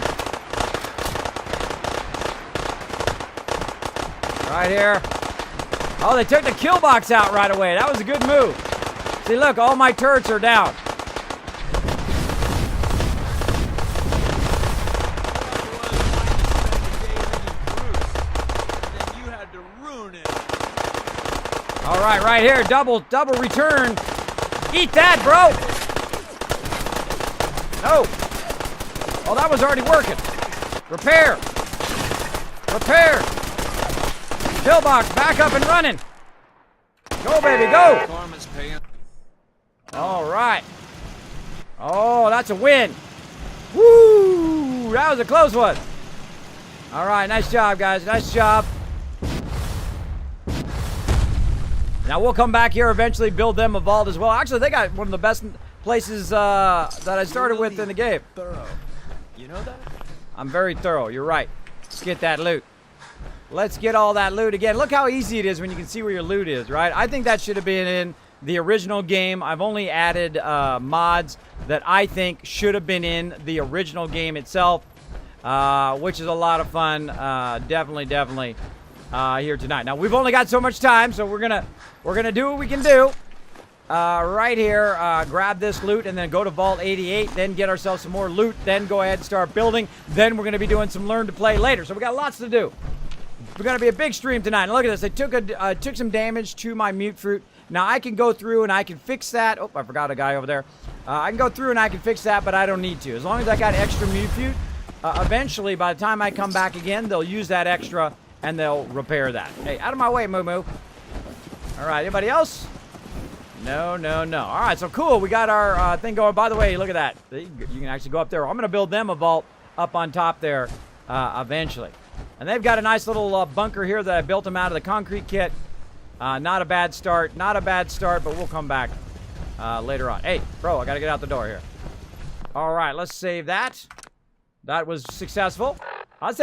Right here. Oh, they took the kill box out right away. That was a good move. See, look, all my turrets are down. All right, right here, double return. Eat that, bro. No. Oh, that was already working. Repair. Pillbox, back up and running. Go, baby, go. All right. Oh, that's a win. Woo! That was a close one. All right, nice job, guys. Nice job. Now, we'll come back here eventually, build them a vault as well. Actually, they got one of the best places that I started with in the game. Thorough. You know that? I'm very thorough. You're right. Let's get that loot. Let's get all that loot again. Look how easy it is when you can see where your loot is, right? I think that should have been in the original game. I've only added mods that I think should have been in the original game itself, which is a lot of fun. Definitely here tonight. Now, we've only got so much time, so we're gonna do what we can do. Right here, grab this loot and then go to Vault 88, then get ourselves some more loot, then go ahead and start building. Then we're going to be doing some learn to play later. So we got lots to do. We're going to be a big stream tonight. And look at this. I took some damage to my mute fruit. Now I can go through and I can fix that. Oh, I forgot a guy over there. I can go through and I can fix that, but I don't need to. As long as I got extra mute fruit, eventually by the time I come back again, they'll use that extra and they'll repair that. Hey, out of my way, Moo Moo. All right, anybody else? No. All right, so cool. We got our thing going. By the way, look at that. You can actually go up there. I'm going to build them a vault up on top there eventually. And they've got a nice little bunker here that I built them out of the concrete kit. Not a bad start. But we'll come back later on. Hey, bro, I got to get out the door here. All right, let's save that. That was successful. I was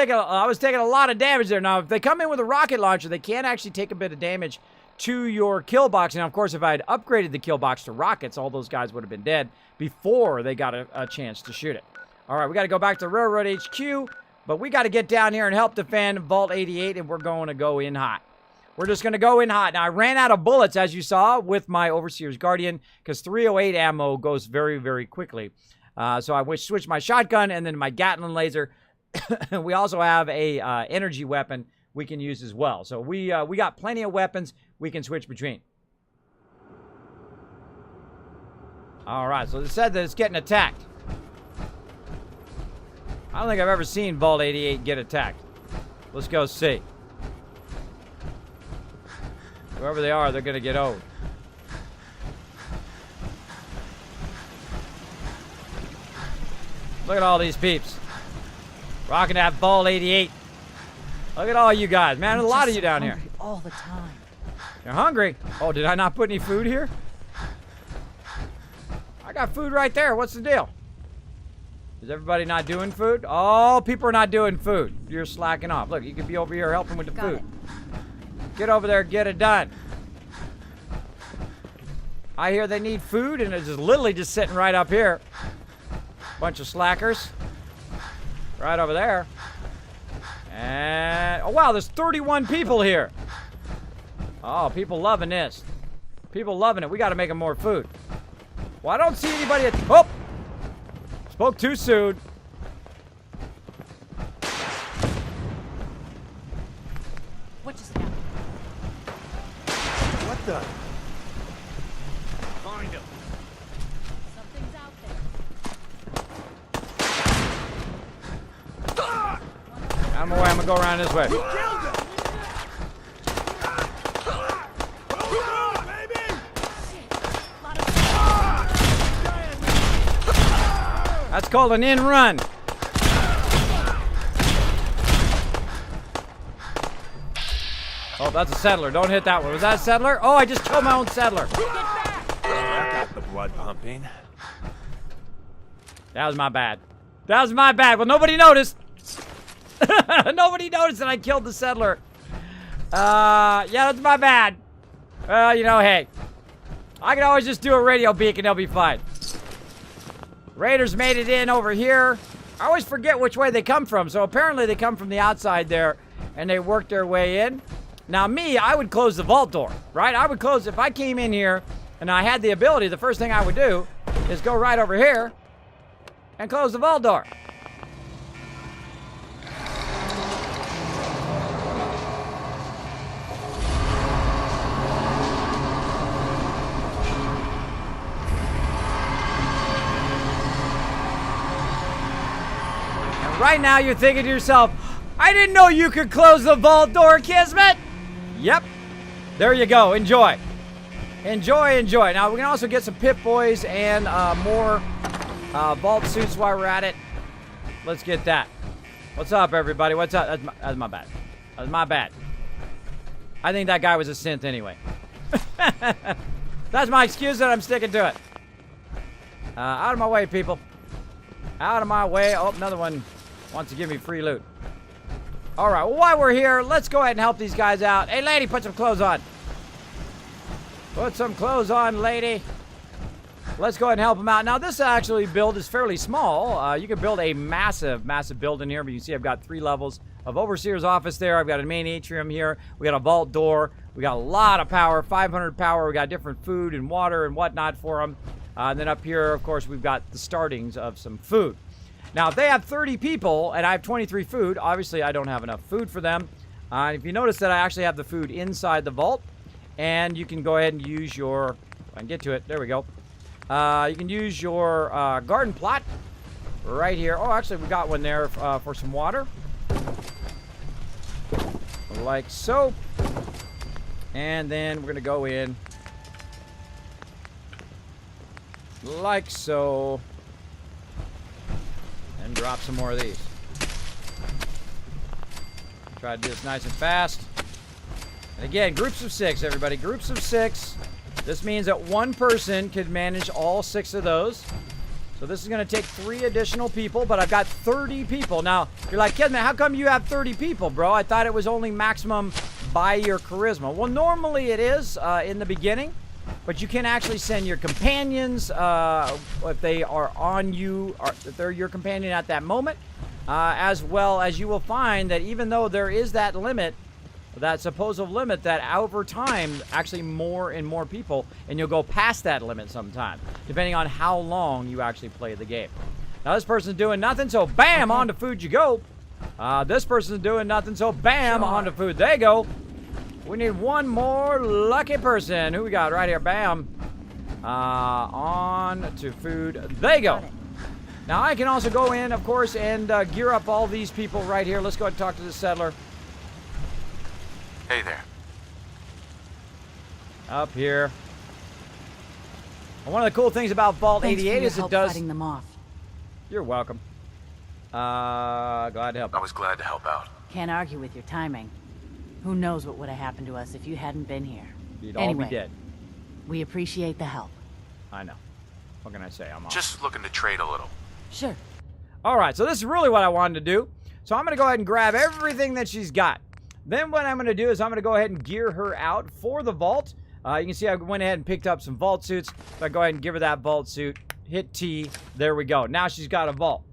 taking a lot of damage there. Now, if they come in with a rocket launcher, they can actually take a bit of damage to your kill box. Now, of course, if I had upgraded the kill box to rockets, all those guys would have been dead before they got a chance to shoot it. All right, we got to go back to Railroad HQ, but we got to get down here and help defend Vault 88, and we're going to go in hot. We're just going to go in hot. Now, I ran out of bullets, as you saw, with my Overseer's Guardian, because 308 ammo goes very, very quickly. So I switched my shotgun and then my Gatling laser. We also have a energy weapon we can use as well. So we got plenty of weapons we can switch between. All right, so it said that it's getting attacked. I don't think I've ever seen Vault 88 get attacked. Let's go see. Whoever they are, they're going to get owed. Look at all these peeps. Rocking that Vault 88. Look at all you guys. Man, there's a lot of you down here. All the time. You're hungry? Oh, did I not put any food here? I got food right there. What's the deal? Is everybody not doing food? Oh, people are not doing food. You're slacking off. Look, you could be over here helping with the Got food. it. Get over there, get it done. I hear they need food, and it's just literally just sitting right up here. Bunch of slackers. Right over there. And, oh wow, there's 31 people here. Oh, people loving this. People loving it. We got to make them more food. Well, I don't see anybody at, oh! Spoke too soon. What just happened? What the? Find him. Something's out there. Out of my way. I'm going to go around this way. Killed him. That's called an in run. Oh, that's a settler. Don't hit that one. Was that a settler? Oh, I just killed my own settler. That got the blood pumping. That was my bad. That was my bad. Well, nobody noticed. Nobody noticed that I killed the settler. Yeah, that's my bad. Well, you know, hey. I can always just do a radio beacon. They'll be fine. Raiders made it in over here. I always forget which way they come from. So apparently they come from the outside there and they work their way in. Now me, I would close the vault door, right? I would close, if I came in here and I had the ability, the first thing I would do is go right over here and close the vault door. Right now, you're thinking to yourself, I didn't know you could close the vault door, Kismet. Yep. There you go. Enjoy. Enjoy, enjoy. Now, we can also get some Pip-Boys and more vault suits while we're at it. Let's get that. What's up, everybody? What's up? That's my bad. That's my bad. I think that guy was a synth anyway. That's my excuse and I'm sticking to it. Out of my way, people. Out of my way. Oh, another one wants to give me free loot. All right, well, while we're here, let's go ahead and help these guys out. Hey, lady, put some clothes on. Put some clothes on, lady. Let's go ahead and help them out. Now, this actually build is fairly small. You can build a massive, massive build in here, but you can see I've got 3 levels of Overseer's office there. I've got a main atrium here. We got a vault door. We got a lot of power, 500 power. We got different food and water and whatnot for them. And then up here, of course, we've got the startings of some food. Now, if they have 30 people and I have 23 food, obviously I don't have enough food for them. If you notice that I actually have the food inside the vault, and you can go ahead and use your, if I can get to it, there we go. You can use your garden plot right here. Oh, actually, we got one there for some water. Like so. And then we're going to go in like so. And drop some more of these. Try to do this nice and fast. And again, groups of 6, everybody. Groups of 6. This means that one person could manage all 6 of those. So this is going to take 3 additional people, but I've got 30 people. Now, you're like, Kismet, how come you have 30 people, bro? I thought it was only maximum by your charisma. Well, normally it is in the beginning. But you can actually send your companions if they are on you, or if they're your companion at that moment, as well as you will find that even though there is that limit, that supposed limit, that over time, actually more and more people, and you'll go past that limit sometime, depending on how long you actually play the game. Now this person's doing nothing, so bam, on to food you go. This person's doing nothing, so bam, on to food they go. We need one more lucky person. Who we got right here? Bam. On to food. They go. Now, I can also go in, of course, and gear up all these people right here. Let's go ahead and talk to the settler. Hey there. Up here. And one of the cool things about Vault Thanks 88 for your is it help does... fighting them off. You're welcome. Glad to help. I was glad to help out. Can't argue with your timing. Who knows what would have happened to us if you hadn't been here. You'd all Anyway, be dead. we appreciate the help. I know. What can I say? I'm off. Just looking to trade a little. Sure. All right, so this is really what I wanted to do. So I'm going to go ahead and grab everything that she's got. Then what I'm going to do is I'm going to go ahead and gear her out for the vault. You can see I went ahead and picked up some vault suits. So I go ahead and give her that vault suit. Hit T. There we go. Now she's got a vault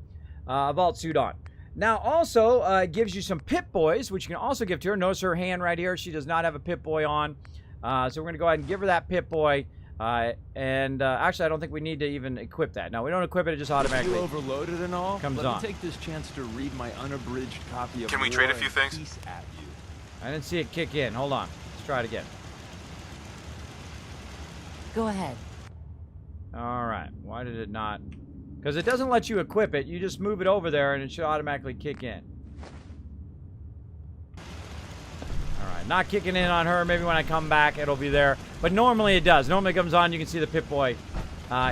suit on. Now also it gives you some Pip-Boys, which you can also give to her. Notice her hand right here. She does not have a Pip-Boy on. So we're going to go ahead and give her that Pip-Boy. Actually, I don't think we need to even equip that. No, we don't equip it. It just automatically You overloaded and all? comes Let on. me take this chance to read my unabridged copy of Can we War trade a few and things? Peace at you. I didn't see it kick in. Hold on. Let's try it again. Go ahead. All right. Why did it not? Because it doesn't let you equip it. You just move it over there and it should automatically kick in. All right. Not kicking in on her. Maybe when I come back, it'll be there. But normally it does. Normally it comes on. You can see the Pip-Boy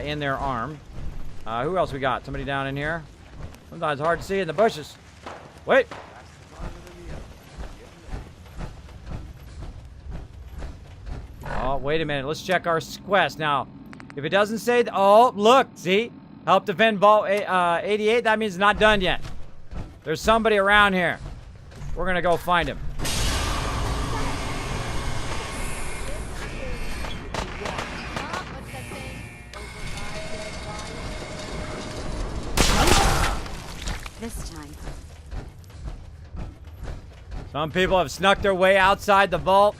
in their arm. Who else we got? Somebody down in here? Sometimes hard to see in the bushes. Wait. Oh, wait a minute. Let's check our quest. Now, if it doesn't say... Oh, look. See? Help defend Vault 88. That means it's not done yet. There's somebody around here. We're going to go find him. This time. Some people have snuck their way outside the vault.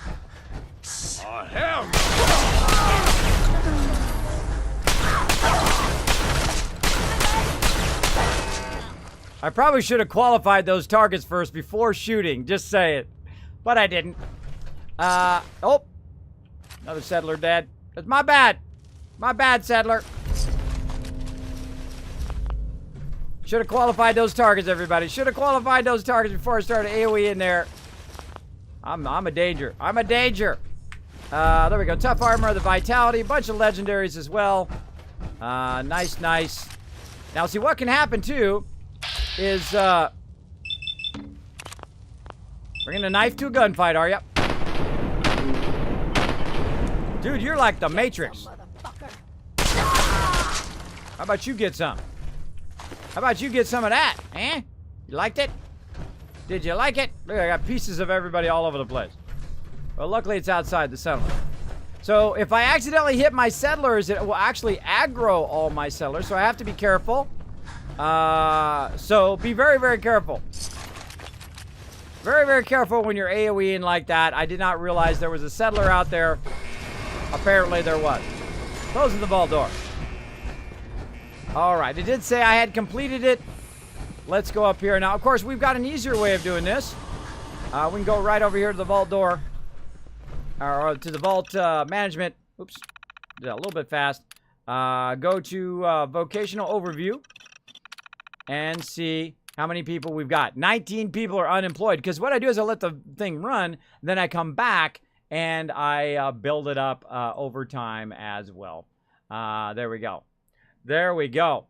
I probably should have qualified those targets first before shooting. Just say it. But I didn't. Oh. Another settler dead. It's my bad. My bad, settler. Should have qualified those targets, everybody. Should have qualified those targets before I started AoE in there. I'm a danger. I'm a danger. There we go. Tough armor, the vitality, a bunch of legendaries as well. Nice, nice. Now, see, what can happen, too, is, bringing a knife to a gunfight, are ya? Dude, you're like the Matrix. How about you get some? How about you get some of that, eh? You liked it? Did you like it? Look, I got pieces of everybody all over the place. Well, luckily it's outside the settlement. So if I accidentally hit my settlers, it will actually aggro all my settlers, so I have to be careful. So be very, very careful. Very, very careful when you're AoEing like that. I did not realize there was a settler out there. Apparently there was. Closing the vault door. All right, it did say I had completed it. Let's go up here. Now, of course, we've got an easier way of doing this. We can go right over here to the vault door. Or to the vault management. Oops. Did that a little bit fast. Go to vocational overview. And see how many people we've got. 19 people are unemployed. Because what I do is I let the thing run. Then I come back and I build it up over time as well. There we go. There we go.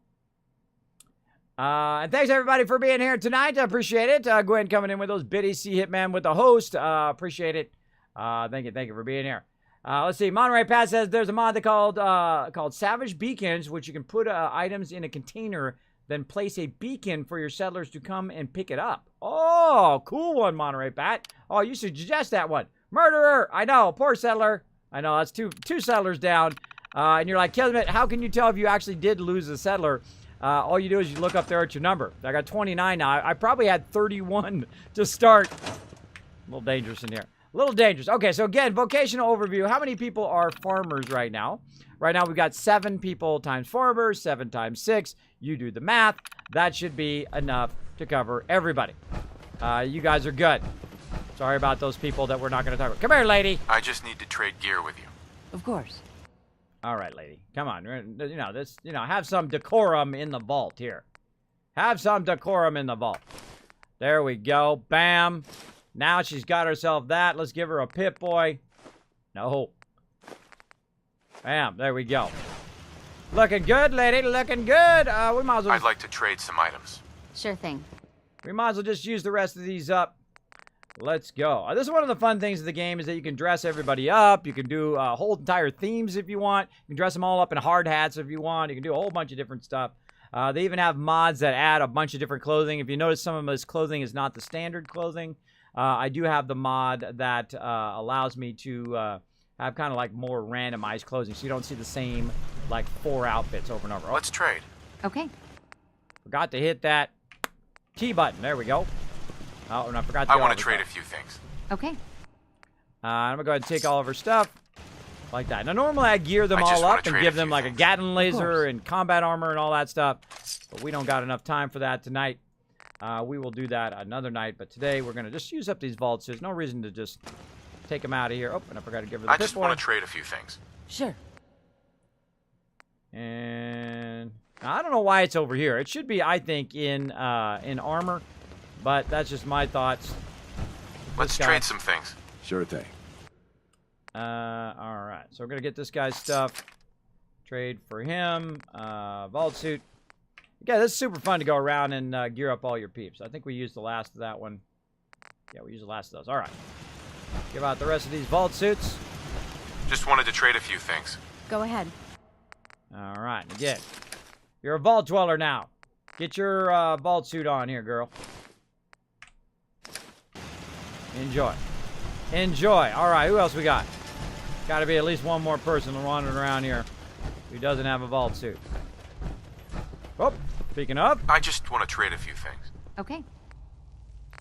And thanks everybody for being here tonight. I appreciate it. Go ahead and coming in with those biddies. See Hitman with the host. Appreciate it. Thank you for being here. Let's see. Monterey Pat says there's a mod called Savage Beacons, which you can put items in a container, then place a beacon for your settlers to come and pick it up. Oh, cool one, Monterey Pat. Oh, you should suggest that one. Murderer. I know. Poor settler. I know. That's two settlers down. And you're like, Kismet, how can you tell if you actually did lose a settler? All you do is you look up there at your number. I got 29 now. I probably had 31 to start. A little dangerous in here. A little dangerous. Okay, so again, vocational overview. How many people are farmers right now? Right now, we've got 7 people times farmers, 7 times 6. You do the math. That should be enough to cover everybody. You guys are good. Sorry about those people that we're not going to talk about. Come here, lady. I just need to trade gear with you. Of course. All right, lady. Come on. Have some decorum in the vault here. Have some decorum in the vault. There we go. Bam. Now she's got herself that. Let's give her a Pip-Boy. No. Bam. There we go. Looking good, lady. Looking good. We might as well... I'd like to trade some items. Sure thing. We might as well just use the rest of these up. Let's go. This is one of the fun things of the game is that you can dress everybody up. You can do whole entire themes if you want. You can dress them all up in hard hats if you want. You can do a whole bunch of different stuff. They even have mods that add a bunch of different clothing. If you notice, some of this clothing is not the standard clothing. I do have the mod that allows me to have kind of like more randomized clothing, so you don't see the same like 4 outfits over and over. Oh, Let's trade. Okay. forgot to hit that T button. There we go. Oh, and I forgot to I want to trade a few things. Okay. I'm gonna go ahead and take all of her stuff. Like that. Now, normally I gear them I just all wanna up and trade give a them few like a things. Gatling laser and combat armor and all that stuff. But we don't got enough time for that tonight. We will do that another night. But today we're going to just use up these vaults. There's no reason to just take them out of here. Oh, and I forgot to give her the I just pip want boy. to trade a few things. Sure. And I don't know why it's over here. It should be, I think, in armor. But that's just my thoughts. Let's guy. trade some things. Sure thing. All right. So we're going to get this guy's stuff. Trade for him. Vault suit. Yeah, this is super fun to go around and gear up all your peeps. I think we used the last of that one. Yeah, we used the last of those. All right. Give out the rest of these vault suits. Just wanted to trade a few things. Go ahead. All right. Again, you're a vault dweller now. Get your vault suit on here, girl. Enjoy. Enjoy. All right. Who else we got? Got to be at least one more person wandering around here who doesn't have a vault suit. Oh, speaking of. I just want to trade a few things. Okay.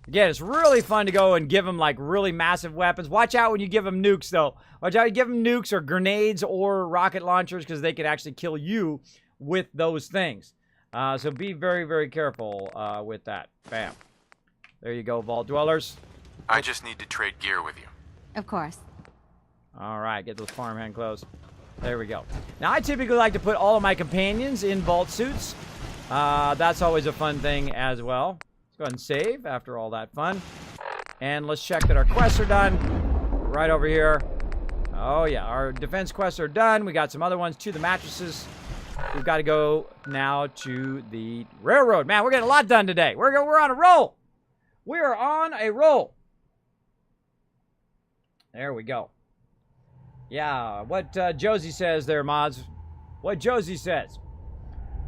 Again, it's really fun to go and give them, like, really massive weapons. Watch out when you give them nukes, though. Watch out you give them nukes or grenades or rocket launchers because they can actually kill you with those things. So be very, very careful with that. Bam. There you go, Vault Dwellers. I just need to trade gear with you. Of course. All right, get those farmhand clothes. There we go. Now, I typically like to put all of my companions in vault suits. That's always a fun thing as well. Let's go ahead and save after all that fun. And let's check that our quests are done. Right over here. Oh, yeah, our defense quests are done. We got some other ones to the mattresses. We've got to go now to the railroad. Man, we're getting a lot done today. We're on a roll. We are on a roll. There we go. Yeah, what Josie says there, mods. What Josie says.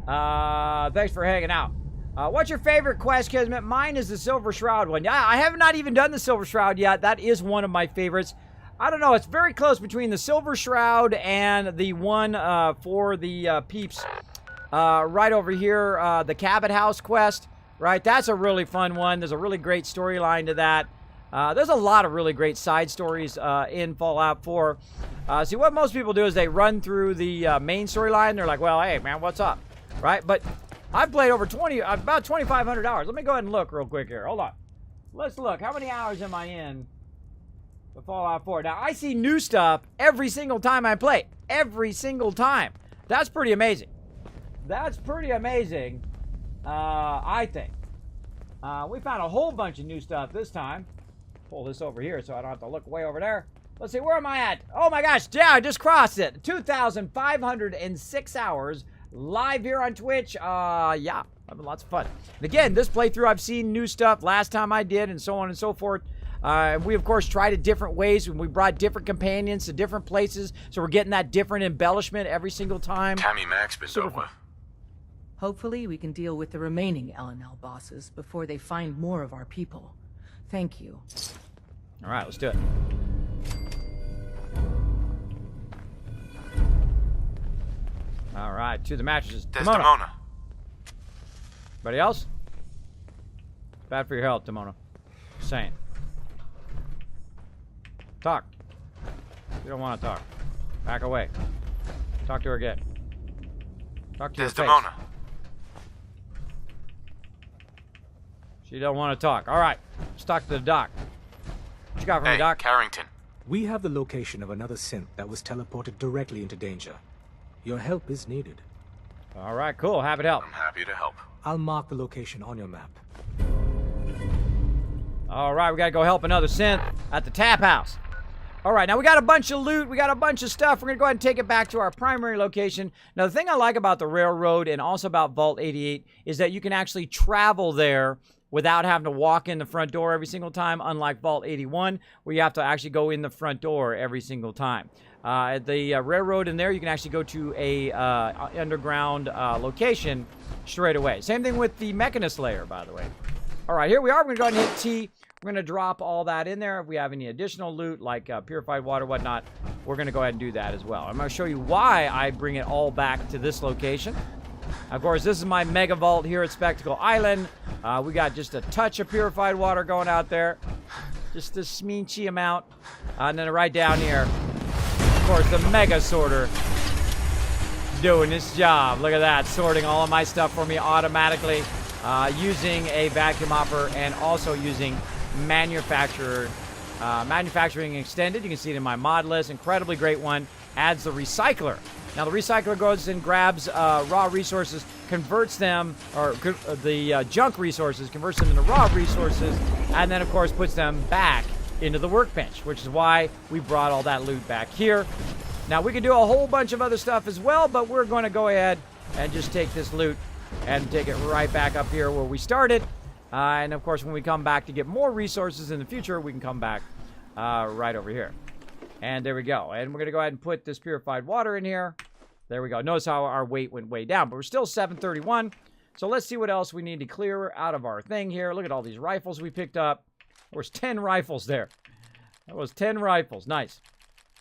Thanks for hanging out. What's your favorite quest, Kismet? Mine is the Silver Shroud one. Yeah, I have not even done the Silver Shroud yet. That is one of my favorites. I don't know. It's very close between the Silver Shroud and the one for the peeps. Right over here, the Cabot House quest. Right, that's a really fun one. There's a really great storyline to that. There's a lot of really great side stories in Fallout 4. See, what most people do is they run through the main storyline. They're like, well, hey, man, what's up? Right? But I've played over about 2,500 hours. Let me go ahead and look real quick here. Hold on. Let's look. How many hours am I in the Fallout 4? Now, I see new stuff every single time I play. Every single time. That's pretty amazing. That's pretty amazing, I think. We found a whole bunch of new stuff this time. Pull this over here so I don't have to look way over there. Let's see, where am I at? Oh my gosh, yeah, I just crossed it. 2,506 hours live here on Twitch. Yeah, having lots of fun. And again, this playthrough, I've seen new stuff last time I did and so on and so forth. We, of course, tried it different ways. We brought different companions to different places, so we're getting that different embellishment every single time. Tammy Mac's been dealt with. Hopefully we can deal with the remaining LNL bosses before they find more of our people. Thank you. All right, let's do it. All right, to the mattresses. Desdemona. Anybody else? Bad for your health, Demona. Just saying. Talk. You don't want to talk. Back away. Talk to her again. Talk to her face. Desdemona. She don't want to talk. All right, let's talk to the doc. What you got for me, Hey, Doc? Carrington. We have the location of another synth that was teleported directly into danger. Your help is needed. All right, cool. Happy to help. I'm happy to help. I'll mark the location on your map. All right, we got to go help another synth at the tap house. All right, now we got a bunch of loot. We got a bunch of stuff. We're going to go ahead and take it back to our primary location. Now, the thing I like about the railroad and also about Vault 88 is that you can actually travel there without having to walk in the front door every single time, unlike Vault 81, where you have to actually go in the front door every single time. At the railroad in there, you can actually go to a underground location straight away. Same thing with the Mechanist layer, by the way. All right, here we are. We're going to go ahead and hit T. We're going to drop all that in there. If we have any additional loot, like purified water, whatnot, we're going to go ahead and do that as well. I'm going to show you why I bring it all back to this location. Of course, this is my mega vault here at Spectacle Island. We got just a touch of purified water going out there. Just a smeechy amount. And then right down here, of course, the mega sorter doing its job. Look at that, sorting all of my stuff for me automatically, using a vacuum hopper and also using manufacturing extended. You can see it in my mod list. Incredibly great one. Adds the recycler. Now the recycler goes and grabs raw resources, converts them, or the junk resources, converts them into raw resources, and then of course puts them back into the workbench, which is why we brought all that loot back here. Now we can do a whole bunch of other stuff as well, but we're going to go ahead and just take this loot and take it right back up here where we started. And of course, when we come back to get more resources in the future, we can come back right over here. And there we go. And we're going to go ahead and put this purified water in here. There we go. Notice how our weight went way down, but we're still 731. So let's see what else we need to clear out of our thing here. Look at all these rifles we picked up. There was 10 rifles there. That was 10 rifles. Nice.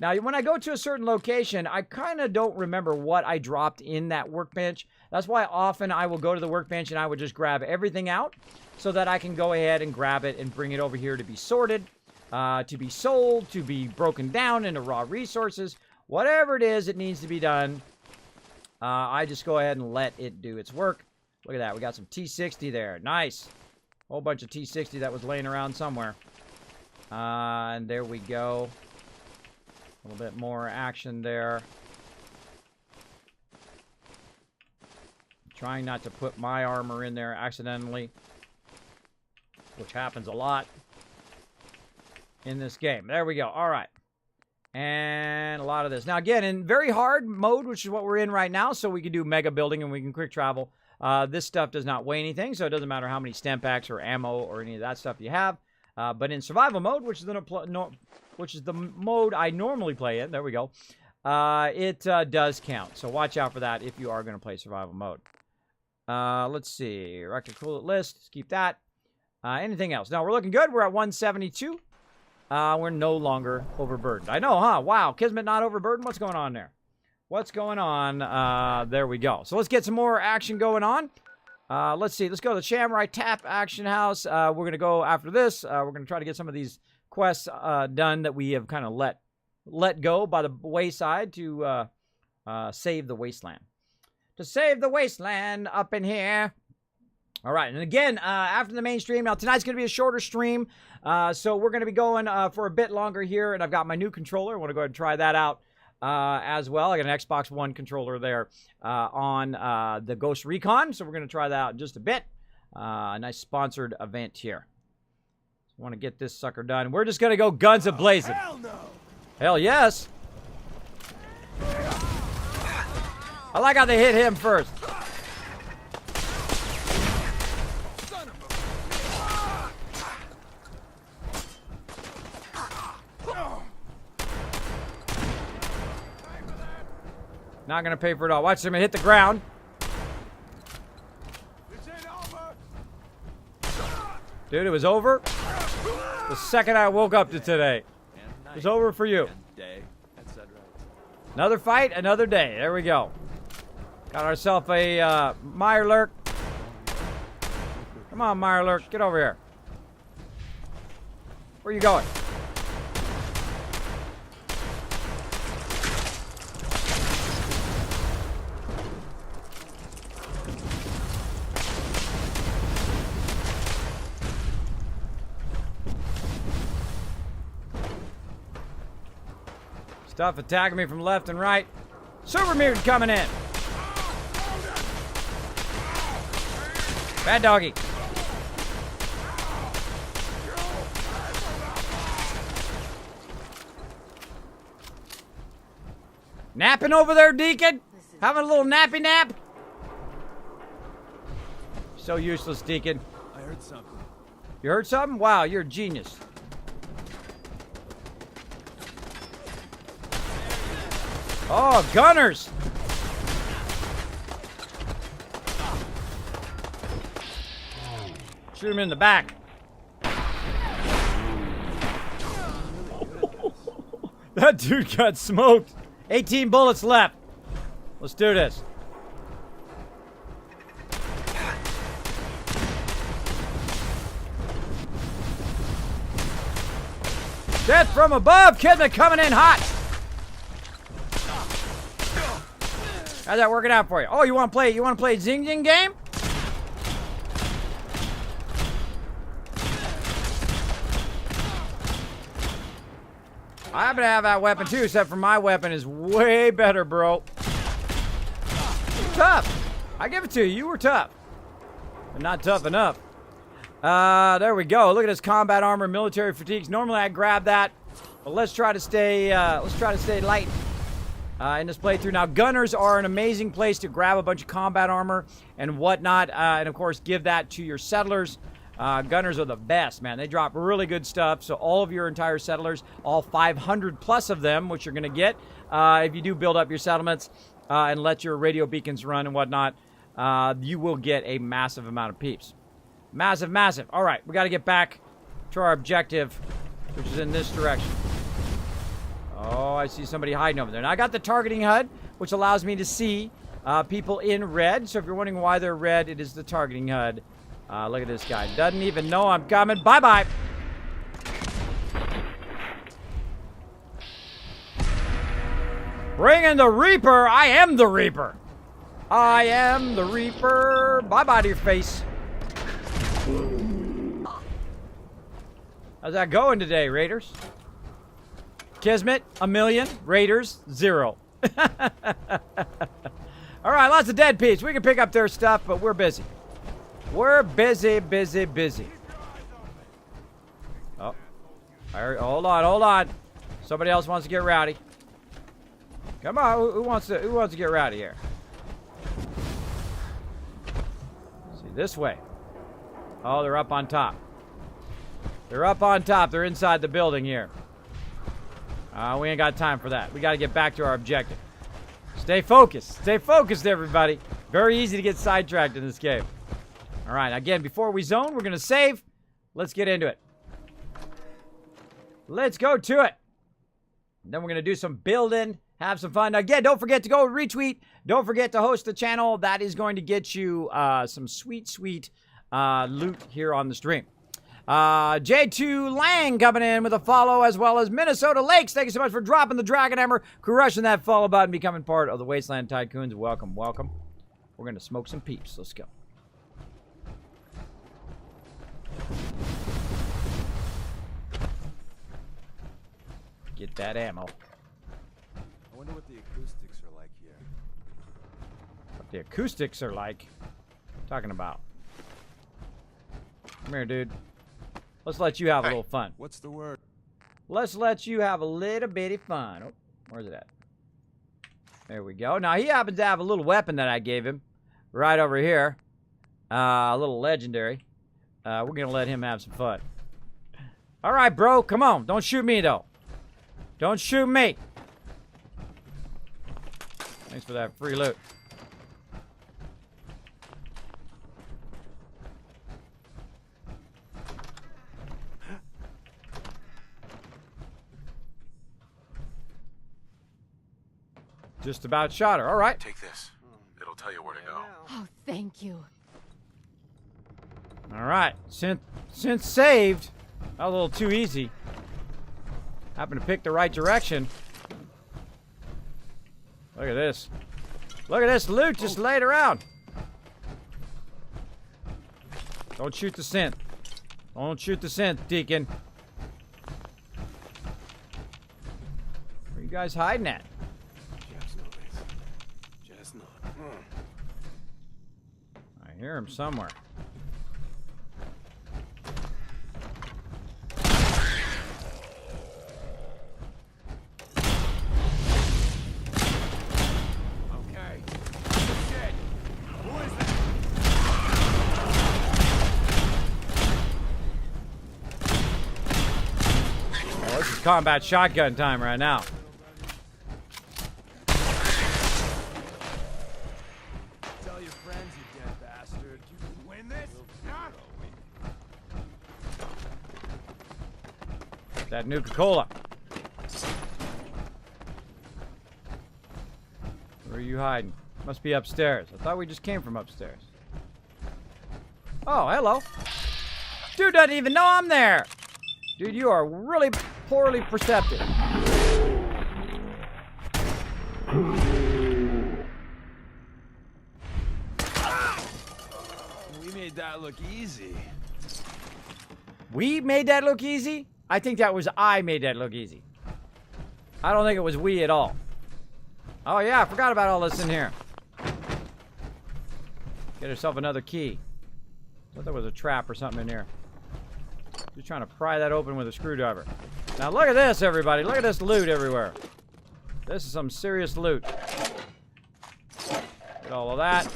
Now, when I go to a certain location, I kind of don't remember what I dropped in that workbench. That's why often I will go to the workbench and I would just grab everything out so that I can go ahead and grab it and bring it over here to be sorted, to be sold, to be broken down into raw resources. Whatever it is, it needs to be done. I just go ahead and let it do its work. Look at that. We got some T60 there. Nice. Whole bunch of T60 that was laying around somewhere. And there we go. A little bit more action there. Trying not to put my armor in there accidentally, which happens a lot in this game. There we go. All right. And a lot of this. Now, again, in very hard mode, which is what we're in right now, so we can do mega building and we can quick travel. This stuff does not weigh anything, so it doesn't matter how many stem packs or ammo or any of that stuff you have. But in survival mode, which is the mode I normally play in, there we go, it does count. So watch out for that if you are going to play survival mode. Let's see. Record coolant list. Let's keep that. Anything else? No, we're looking good. We're at 172. We're no longer overburdened. I know, huh? Wow. Kismet not overburdened? What's going on there? What's going on? There we go. So let's get some more action going on. Let's see. Let's go to the Shamrock Tap Action House. We're going to go after this. We're going to try to get some of these quests done that we have kind of let go by the wayside to save the wasteland. To save the wasteland up in here. All right, and again, after the main stream, now tonight's going to be a shorter stream, so we're going to be going for a bit longer here, and I've got my new controller. I want to go ahead and try that out as well. I got an Xbox One controller there on the Ghost Recon, so we're going to try that out in just a bit. A nice sponsored event here. I want to get this sucker done. We're just going to go guns a-blazing. Hell no! Hell yes! I like how they hit him first. Not gonna pay for it all. Watch him hit the ground. Dude, it was over the second I woke up to today. It was over for you. Another fight, another day. There we go. Got ourselves a Mirelurk. Come on, Mirelurk. Get over here. Where are you going? Stuff attacking me from left and right. Super mutant coming in. Bad doggy. Napping over there, Deacon? Having a little nappy nap? So useless, Deacon. heard something. You heard something? Wow, you're a genius. Oh, gunners! Shoot him in the back. That dude got smoked. 18 bullets left. Let's do this. Death from above. Kismet coming in hot. How's that working out for you? Oh, you want to play? You want to play Zing Zing game? I happen to have that weapon too, except for my weapon is way better, bro. You're tough. I give it to you. You were tough, but not tough enough. There we go. Look at this combat armor, military fatigues. Normally I grab that, but let's try to stay light in this playthrough. Now, gunners are an amazing place to grab a bunch of combat armor and whatnot, and of course give that to your settlers. Gunners are the best, man. They drop really good stuff. So all of your entire settlers, all 500 plus of them, which you're going to get if you do build up your settlements and let your radio beacons run and whatnot, you will get a massive amount of peeps. Massive, massive. All right, we got to get back to our objective, which is in this direction. Oh, I see somebody hiding over there. Now, I got the targeting HUD, which allows me to see people in red. So if you're wondering why they're red, it is the targeting HUD. Look at this guy. Doesn't even know I'm coming. Bye-bye. Bring in the Reaper. I am the Reaper. I am the Reaper. Bye-bye to your face. How's that going today, Raiders? Kismet, 1,000,000. Raiders, 0. All right, lots of dead peeps. We can pick up their stuff, but we're busy. We're busy, busy, busy. Oh, hold on. Somebody else wants to get rowdy. Come on, who wants to get rowdy here? See, this way. Oh, they're up on top. They're up on top. They're inside the building here. We ain't got time for that. We got to get back to our objective. Stay focused. Stay focused, everybody. Very easy to get sidetracked in this game. All right, again, before we zone, we're going to save. Let's get into it. Let's go to it. Then we're going to do some building, have some fun. Again, don't forget to go retweet. Don't forget to host the channel. That is going to get you some sweet, sweet loot here on the stream. J2 Lang coming in with a follow, as well as Minnesota Lakes. Thank you so much for dropping the Dragon Hammer, crushing that follow button, becoming part of the Wasteland Tycoons. Welcome, welcome. We're going to smoke some peeps. Let's go. Get that ammo. I wonder what the acoustics are like here. What the acoustics are like? Talking about. Come here, dude. Let's let you have a little fun. What's the word? Let's let you have a little bitty fun. Oh, where's it at? There we go. Now, he happens to have a little weapon that I gave him right over here. A little legendary. We're going to let him have some fun. All right, bro. Come on. Don't shoot me, though. Don't shoot me. Thanks for that free loot. Just about shot her. All right. Take this. It'll tell you where to go. Oh, thank you. All right. Since saved, a little too easy. Happened to pick the right direction. Look at this. Look at this loot just laid around. Don't shoot the synth. Don't shoot the synth, Deacon. Where are you guys hiding at? I hear him somewhere. This is combat shotgun time right now. Tell your friends, you dead bastard. You can win this? That Nuka-Cola. Where are you hiding? Must be upstairs. I thought we just came from upstairs. Oh, hello. Dude doesn't even know I'm there. Dude, you are really poorly perceptive. We made that look easy. We made that look easy? I think that was I made that look easy. I don't think it was we at all. Oh yeah, I forgot about all this in here. Get herself another key. I thought there was a trap or something in here. Just trying to pry that open with a screwdriver. Now look at this, everybody. Look at this loot everywhere. This is some serious loot. Get all of that.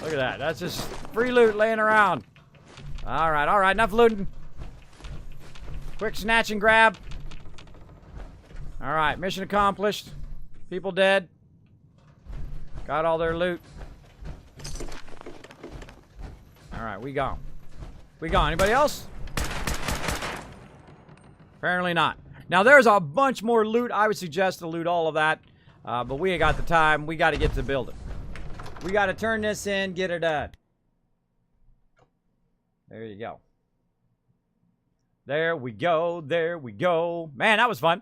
Look at that. That's just free loot laying around. All right, enough looting. Quick snatch and grab. All right, mission accomplished. People dead. Got all their loot. All right, we gone. We gone. Anybody else? Apparently not. Now, there's a bunch more loot. I would suggest to loot all of that. But we ain't got the time. We got to get to the building. We got to turn this in, get it done. There you go. There we go. There we go. Man, that was fun.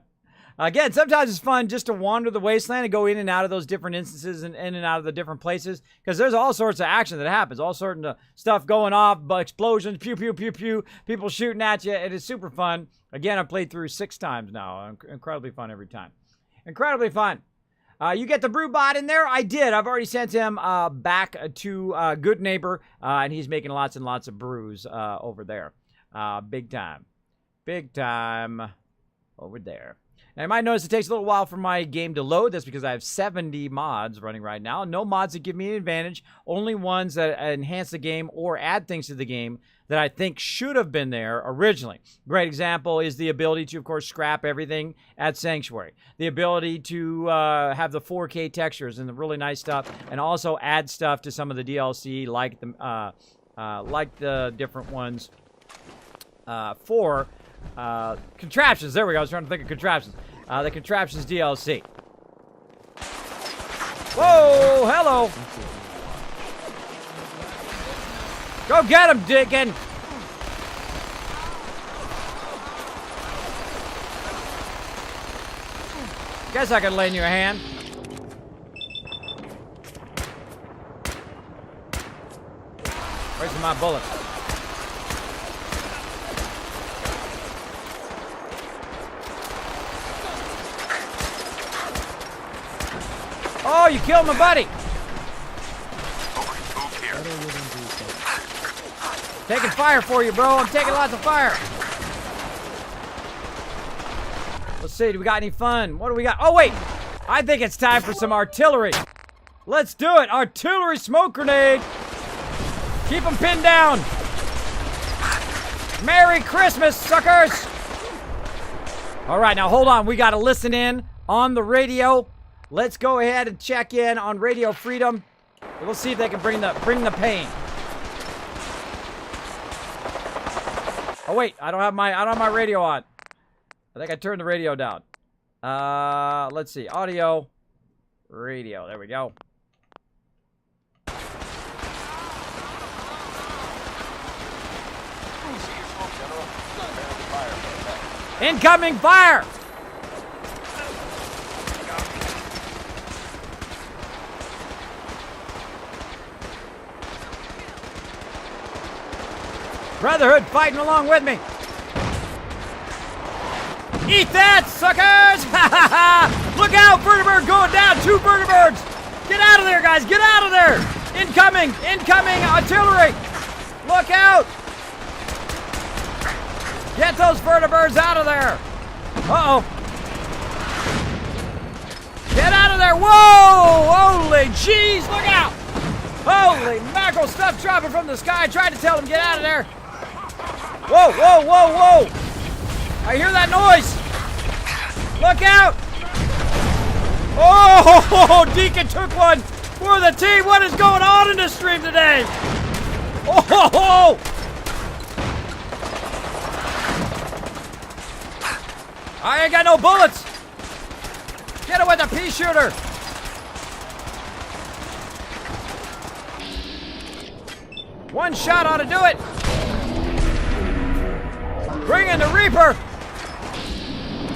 Again, sometimes it's fun just to wander the wasteland and go in and out of those different instances and in and out of the different places. Because there's all sorts of action that happens. All sorts of stuff going off. Explosions. Pew, pew, pew, pew. People shooting at you. It is super fun. Again, I've played through 6 times now. Incredibly fun every time. Incredibly fun. You get the brew bot in there? I did. I've already sent him back to Good Neighbor. And he's making lots and lots of brews over there. Big time. Big time over there. Now, you might notice it takes a little while for my game to load. That's because I have 70 mods running right now. No mods that give me an advantage. Only ones that enhance the game or add things to the game that I think should have been there originally. Great example is the ability to, of course, scrap everything at Sanctuary. The ability to have the 4K textures and the really nice stuff. And also add stuff to some of the DLC like the different ones for... contraptions. There we go. I was trying to think of contraptions. The contraptions DLC. Whoa! Hello! Go get him, Dickin! Guess I could lend you a hand. Where's my bullet? Oh, you killed my buddy! Taking fire for you, bro. I'm taking lots of fire. Let's see, do we got any fun? What do we got? Oh, wait! I think it's time for some artillery. Let's do it! Artillery smoke grenade! Keep them pinned down! Merry Christmas, suckers! Alright, now hold on. We gotta listen in on the radio. Let's go ahead and check in on Radio Freedom. We'll see if they can bring the pain. Oh wait, I don't have my radio on. I think I turned the radio down. Let's see. Audio. Radio. There we go. Incoming fire! Brotherhood fighting along with me. Eat that, suckers! Look out, vertibird going down. 2 vertibirds. Get out of there, guys. Get out of there. Incoming artillery. Look out. Get those vertibirds out of there. Uh-oh. Get out of there. Whoa! Holy jeez, look out. Holy mackerel, stuff dropping from the sky. I tried to tell them, get out of there. Whoa, whoa, whoa, whoa! I hear that noise! Look out! Oh, Deacon took one for the team. What is going on in this stream today? Oh! I ain't got no bullets. Get it with a pea shooter. One shot ought to do it. Bring in the Reaper.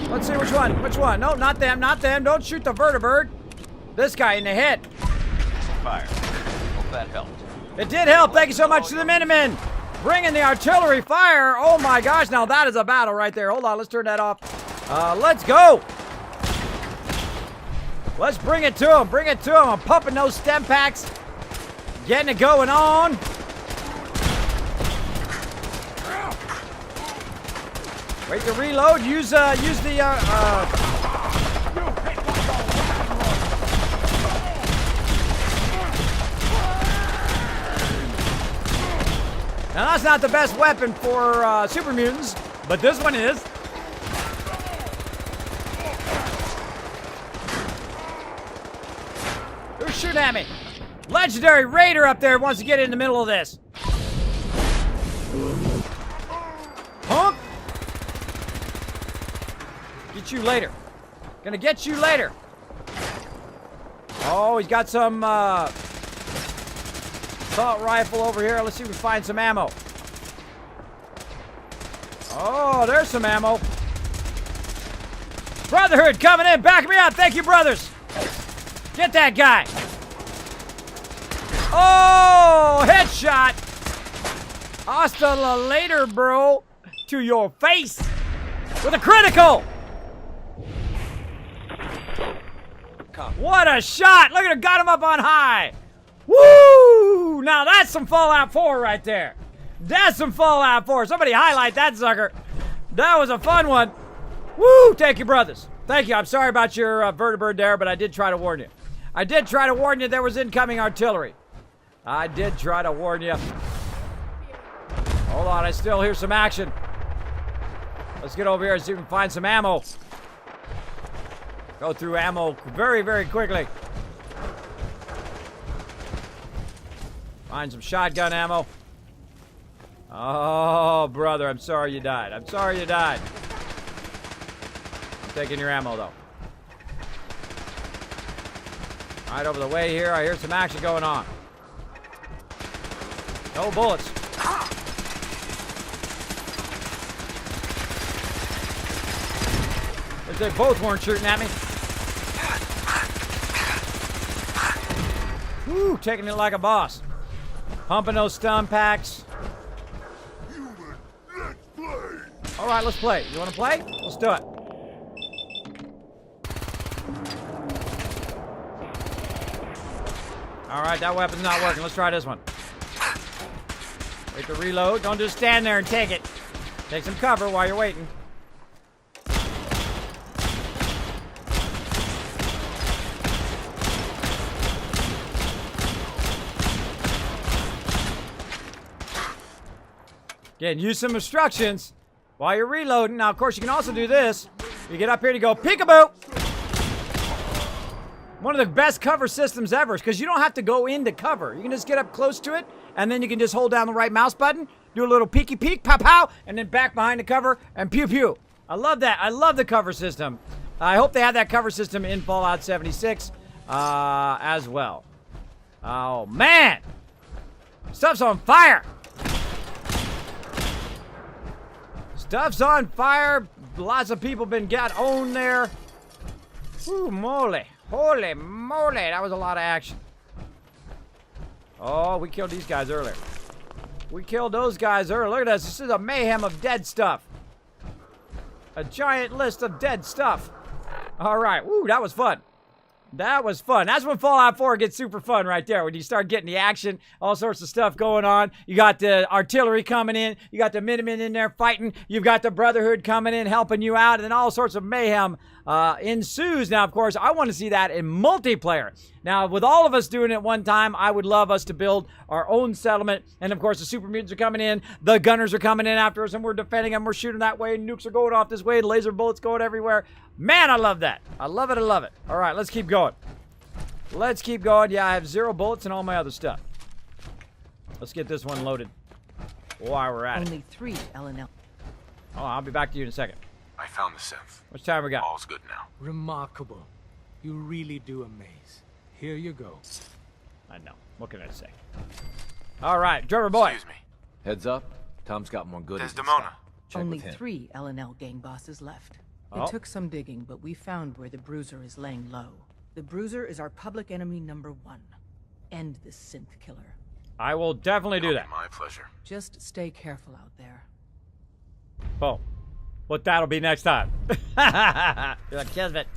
Let's see which one. Which one? No, not them. Not them. Don't shoot the vertibird. This guy in the head. Fire. Hope that helped. It did help. Thank you so much to the Minutemen. Bring in the artillery fire. Oh my gosh. Now that is a battle right there. Hold on. Let's turn that off. Let's go. Let's bring it to him. Bring it to him. I'm pumping those stem packs. Getting it going on. Wait to reload. Use the Now that's not the best weapon for super mutants, but this one is. Who's shooting at me? Legendary Raider up there wants to get in the middle of this. Punk! Get you later. Gonna get you later. Oh, he's got some assault rifle over here. Let's see if we can find some ammo. Oh, there's some ammo. Brotherhood coming in. Back me up. Thank you, brothers. Get that guy. Oh, headshot. Hasta la later, bro. To your face. With a critical. What a shot. Look at him. Got him up on high. Woo! Now that's some Fallout 4 right there. That's some Fallout 4. Somebody highlight that sucker. That was a fun one. Woo! Thank you, brothers. Thank you. I'm sorry about your vertibird there, but I did try to warn you. I did try to warn you there was incoming artillery. I did try to warn you. Hold on. I still hear some action. Let's get over here and see if we can find some ammo. Go through ammo very, very quickly. Find some shotgun ammo. Oh, brother, I'm sorry you died. I'm sorry you died. I'm taking your ammo, though. Right over the way here, I hear some action going on. No bullets. If they both weren't shooting at me. Woo, taking it like a boss. Pumping those stun packs. All right, let's play. You want to play? Let's do it. All right, that weapon's not working. Let's try this one. Wait to reload. Don't just stand there and take it. Take some cover while you're waiting. Again, use some instructions while you're reloading. Now, of course, you can also do this. You get up here to go peekaboo. One of the best cover systems ever, because you don't have to go into cover. You can just get up close to it, and then you can just hold down the right mouse button, do a little peeky peek, pow pow, and then back behind the cover and pew pew. I love that. I love the cover system. I hope they have that cover system in Fallout 76 as well. Oh, man. Stuff's on fire. Stuff's on fire. Lots of people been got owned there. Ooh, moly. Holy moly. That was a lot of action. Oh, we killed these guys earlier. We killed those guys earlier. Look at this. This is a mayhem of dead stuff. A giant list of dead stuff. All right. Ooh, that was fun. That was fun. That's when Fallout 4 gets super fun right there. When you start getting the action, all sorts of stuff going on. You got the artillery coming in. You got the Minutemen in there fighting. You've got the Brotherhood coming in, helping you out. And then all sorts of mayhem ensues. Now, of course, I want to see that in multiplayer. Now, with all of us doing it one time, I would love us to build our own settlement. And, of course, the super mutants are coming in. The gunners are coming in after us, and we're defending them. We're shooting that way. Nukes are going off this way. Laser bullets going everywhere. Man, I love that. I love it. I love it. All right, let's keep going. Let's keep going. Yeah, I have 0 bullets and all my other stuff. Let's get this one loaded while we're at it. Only 3 LNL. Oh, I'll be back to you in a second. I found the synth. Which time we got? All's good now. Remarkable. You really do amaze. Here you go. I know. What can I say? All right, drummer boy. Excuse me. Heads up. Tom's got more goodies. Desdemona. Check Only with him. 3 LNL gang bosses left. Oh. It took some digging, but we found where the Bruiser is laying low. The Bruiser is our public enemy #1. End this synth killer. I will definitely do that. My pleasure. Just stay careful out there. Boom. What that'll be next time. You're like, Kismet,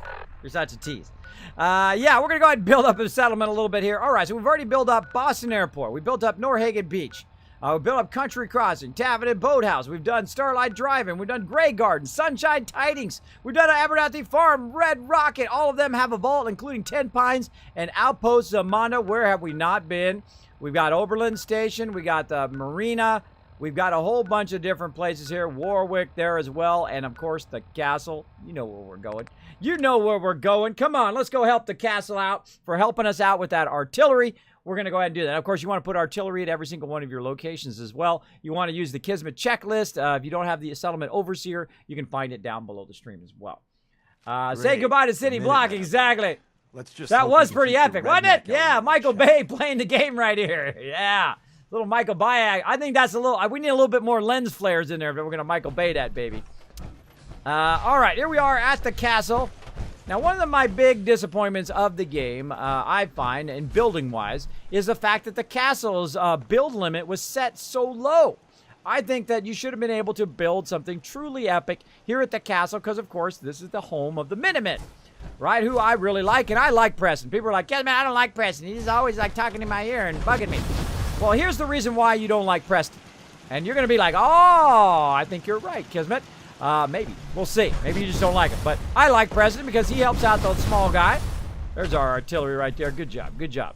you're such a tease. Yeah, we're going to go ahead and build up a settlement a little bit here. All right, so we've already built up Boston Airport. We built up Norhagen Beach. We built up Country Crossing, Tavenet Boathouse. We've done Starlight Drive-In. We've done Grey Garden, Sunshine Tidings. We've done Abernathy Farm, Red Rocket. All of them have a vault, including 10 Pines and Outposts of Mondo. Where have we not been? We've got Oberlin Station. We got the Marina. We've got a whole bunch of different places here. Warwick there as well. And, of course, the castle. You know where we're going. You know where we're going. Come on, let's go help the castle out for helping us out with that artillery. We're going to go ahead and do that. Of course, you want to put artillery at every single one of your locations as well. You want to use the Kismet checklist. If you don't have the settlement overseer, you can find it down below the stream as well. Say goodbye to City Block. Exactly. Let's just That hope was we can pretty keep the epic, wasn't it? redneck Yeah, element Michael in check. Bay playing the game right here. Yeah. Little Michael Bay. I think that's a little, we need a little bit more lens flares in there if we're going to Michael Bay that baby. All right, here we are at the castle. Now, one of my big disappointments of the game, I find, and building-wise, is the fact that the castle's build limit was set so low. I think that you should have been able to build something truly epic here at the castle because, of course, this is the home of the Minutemen, right, who I really like, and I like Preston. People are like, yeah, man, I don't like Preston. He's always, like, talking in my ear and bugging me. Well, here's the reason why you don't like Preston. And you're going to be like, oh, I think you're right, Kismet. Maybe. We'll see. Maybe you just don't like him. But I like President because he helps out the small guy. There's our artillery right there. Good job. Good job.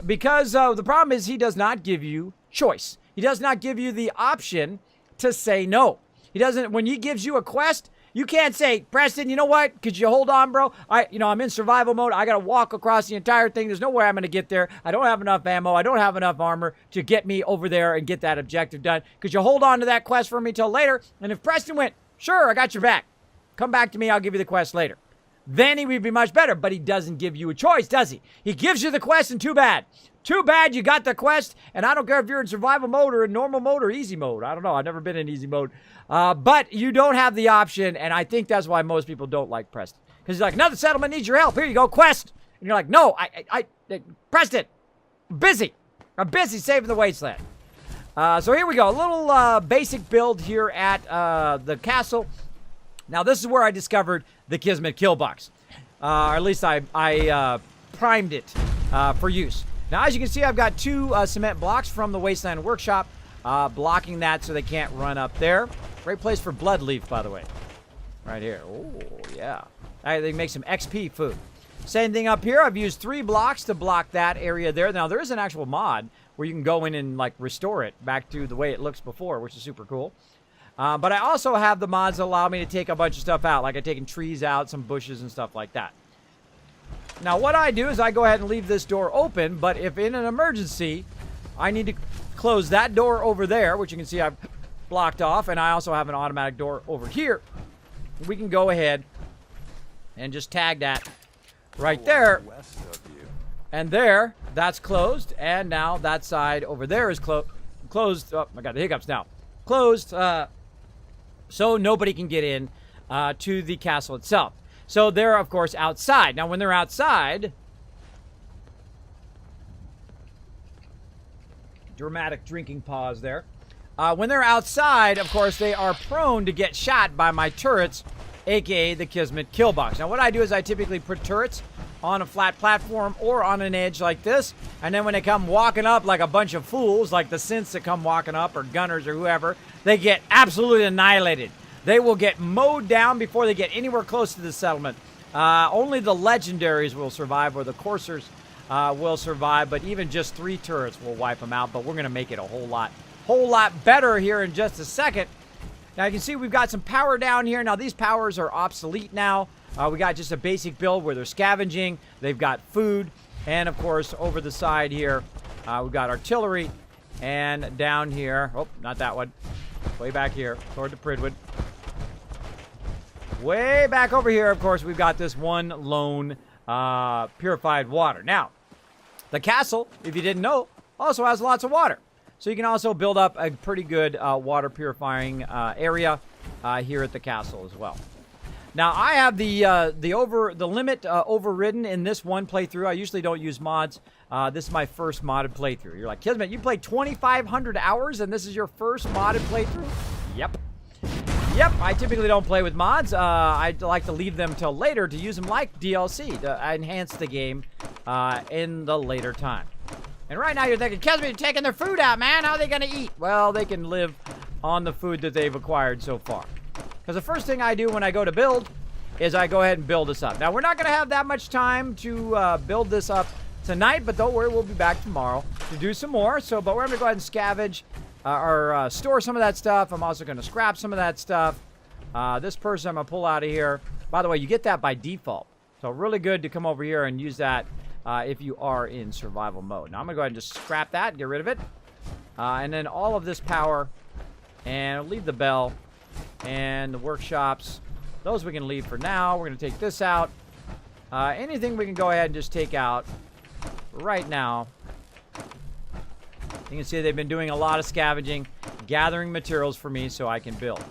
Because the problem is he does not give you choice. He does not give you the option to say no. He doesn't, when he gives you a quest, you can't say, Preston, you know what? Could you hold on, bro? I'm in survival mode. I got to walk across the entire thing. There's no way I'm going to get there. I don't have enough ammo. I don't have enough armor to get me over there and get that objective done. Could you hold on to that quest for me till later? And if Preston went, sure, I got your back. Come back to me. I'll give you the quest later. Then he would be much better. But he doesn't give you a choice, does he? He gives you the quest and too bad. Too bad you got the quest, and I don't care if you're in survival mode or in normal mode or easy mode. I don't know. I've never been in easy mode. But you don't have the option, and I think that's why most people don't like Preston. Because he's like, another settlement needs your help. Here you go, quest. And you're like, no, I Preston, I'm busy. I'm busy saving the wasteland. So here we go. A little basic build here at the castle. Now, this is where I discovered the Kismet kill box. Or at least I primed it for use. Now, as you can see, I've got 2 cement blocks from the Wasteland Workshop blocking that so they can't run up there. Great place for blood leaf, by the way. Right here. Oh, yeah. They make some XP food. Same thing up here. I've used 3 blocks to block that area there. Now, there is an actual mod where you can go in and, like, restore it back to the way it looks before, which is super cool. But I also have the mods that allow me to take a bunch of stuff out, like I've taken trees out, some bushes and stuff like that. Now, what I do is I go ahead and leave this door open, but if in an emergency, I need to close that door over there, which you can see I've blocked off, and I also have an automatic door over here. We can go ahead and just tag that right there. West of you. And there, that's closed, and now that side over there is closed. Oh, I got the hiccups now. Closed, so nobody can get in to the castle itself. So they're, of course, outside. Now, when they're outside, dramatic drinking pause there. When they're outside, of course, they are prone to get shot by my turrets, aka the Kismet kill box. Now, what I do is I typically put turrets on a flat platform or on an edge like this. And then when they come walking up like a bunch of fools, like the synths that come walking up or gunners or whoever, they get absolutely annihilated. They will get mowed down before they get anywhere close to the settlement. Only the legendaries will survive, or the coursers will survive, but even just 3 turrets will wipe them out. But we're going to make it a whole lot better here in just a second. Now you can see we've got some power down here. Now these powers are obsolete now. We got just a basic build where they're scavenging. They've got food. And, of course, over the side here, we've got artillery. And down here, oh, not that one. Way back here, toward the Pridwood. Way back over here, of course, we've got this one lone purified water. Now, the castle, if you didn't know, also has lots of water. So you can also build up a pretty good water purifying area here at the castle as well. Now, I have the limit overridden in this one playthrough. I usually don't use mods. This is my first modded playthrough. You're like, Kismet, you played 2,500 hours and this is your first modded playthrough? Yep. Yep, I typically don't play with mods. I like to leave them till later to use them like DLC to enhance the game in the later time. And right now you're thinking, Kismet, you're taking their food out, man. How are they going to eat? Well, they can live on the food that they've acquired so far. Because the first thing I do when I go to build is I go ahead and build this up. Now, we're not going to have that much time to build this up tonight, but don't worry, we'll be back tomorrow to do some more. But we're going to go ahead and scavenge or store some of that stuff. I'm also going to scrap some of that stuff. This person I'm going to pull out of here. By the way, you get that by default. So really good to come over here and use that if you are in survival mode. Now, I'm going to go ahead and just scrap that, get rid of it. And then all of this power, and I'll leave the bell. And the workshops, those we can leave for now. We're going to take this out. Anything we can go ahead and just take out right now. You can see they've been doing a lot of scavenging, gathering materials for me so I can build.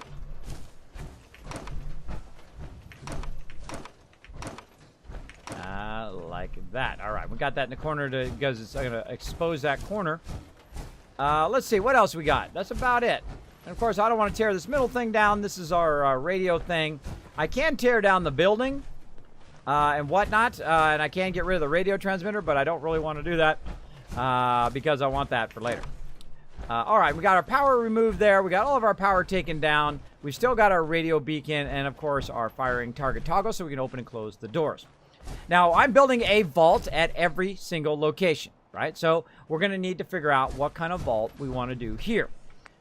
Like that. All right, we got that in the corner because it's going to expose that corner. Let's see, what else we got? That's about it. And, of course, I don't want to tear this middle thing down. This is our radio thing. I can tear down the building and whatnot, and I can get rid of the radio transmitter, but I don't really want to do that because I want that for later. All right, we got our power removed there. We got all of our power taken down. We've still got our radio beacon and, of course, our firing target toggle so we can open and close the doors. Now, I'm building a vault at every single location, right? So we're going to need to figure out what kind of vault we want to do here.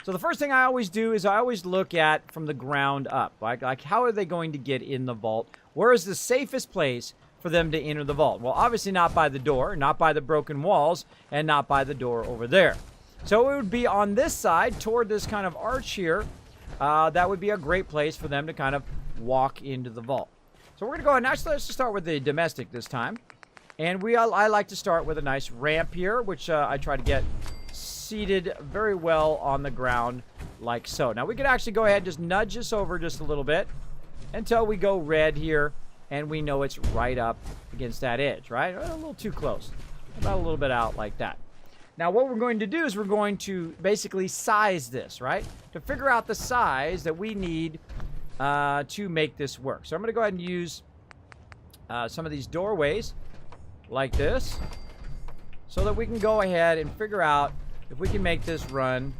So the first thing I always do is I always look at from the ground up. Like how are they going to get in the vault? Where is the safest place for them to enter the vault? Well, obviously not by the door, not by the broken walls, and not by the door over there. So it would be on this side, toward this kind of arch here. That would be a great place for them to kind of walk into the vault. So we're going to go ahead and actually let's just start with the domestic this time. And I like to start with a nice ramp here, which I try to get seated very well on the ground like so. Now we could actually go ahead and just nudge this over just a little bit until we go red here and we know it's right up against that edge, right? A little too close. About a little bit out like that. Now what we're going to do is we're going to basically size this, right? To figure out the size that we need to make this work. So I'm going to go ahead and use some of these doorways like this so that we can go ahead and figure out if we can make this run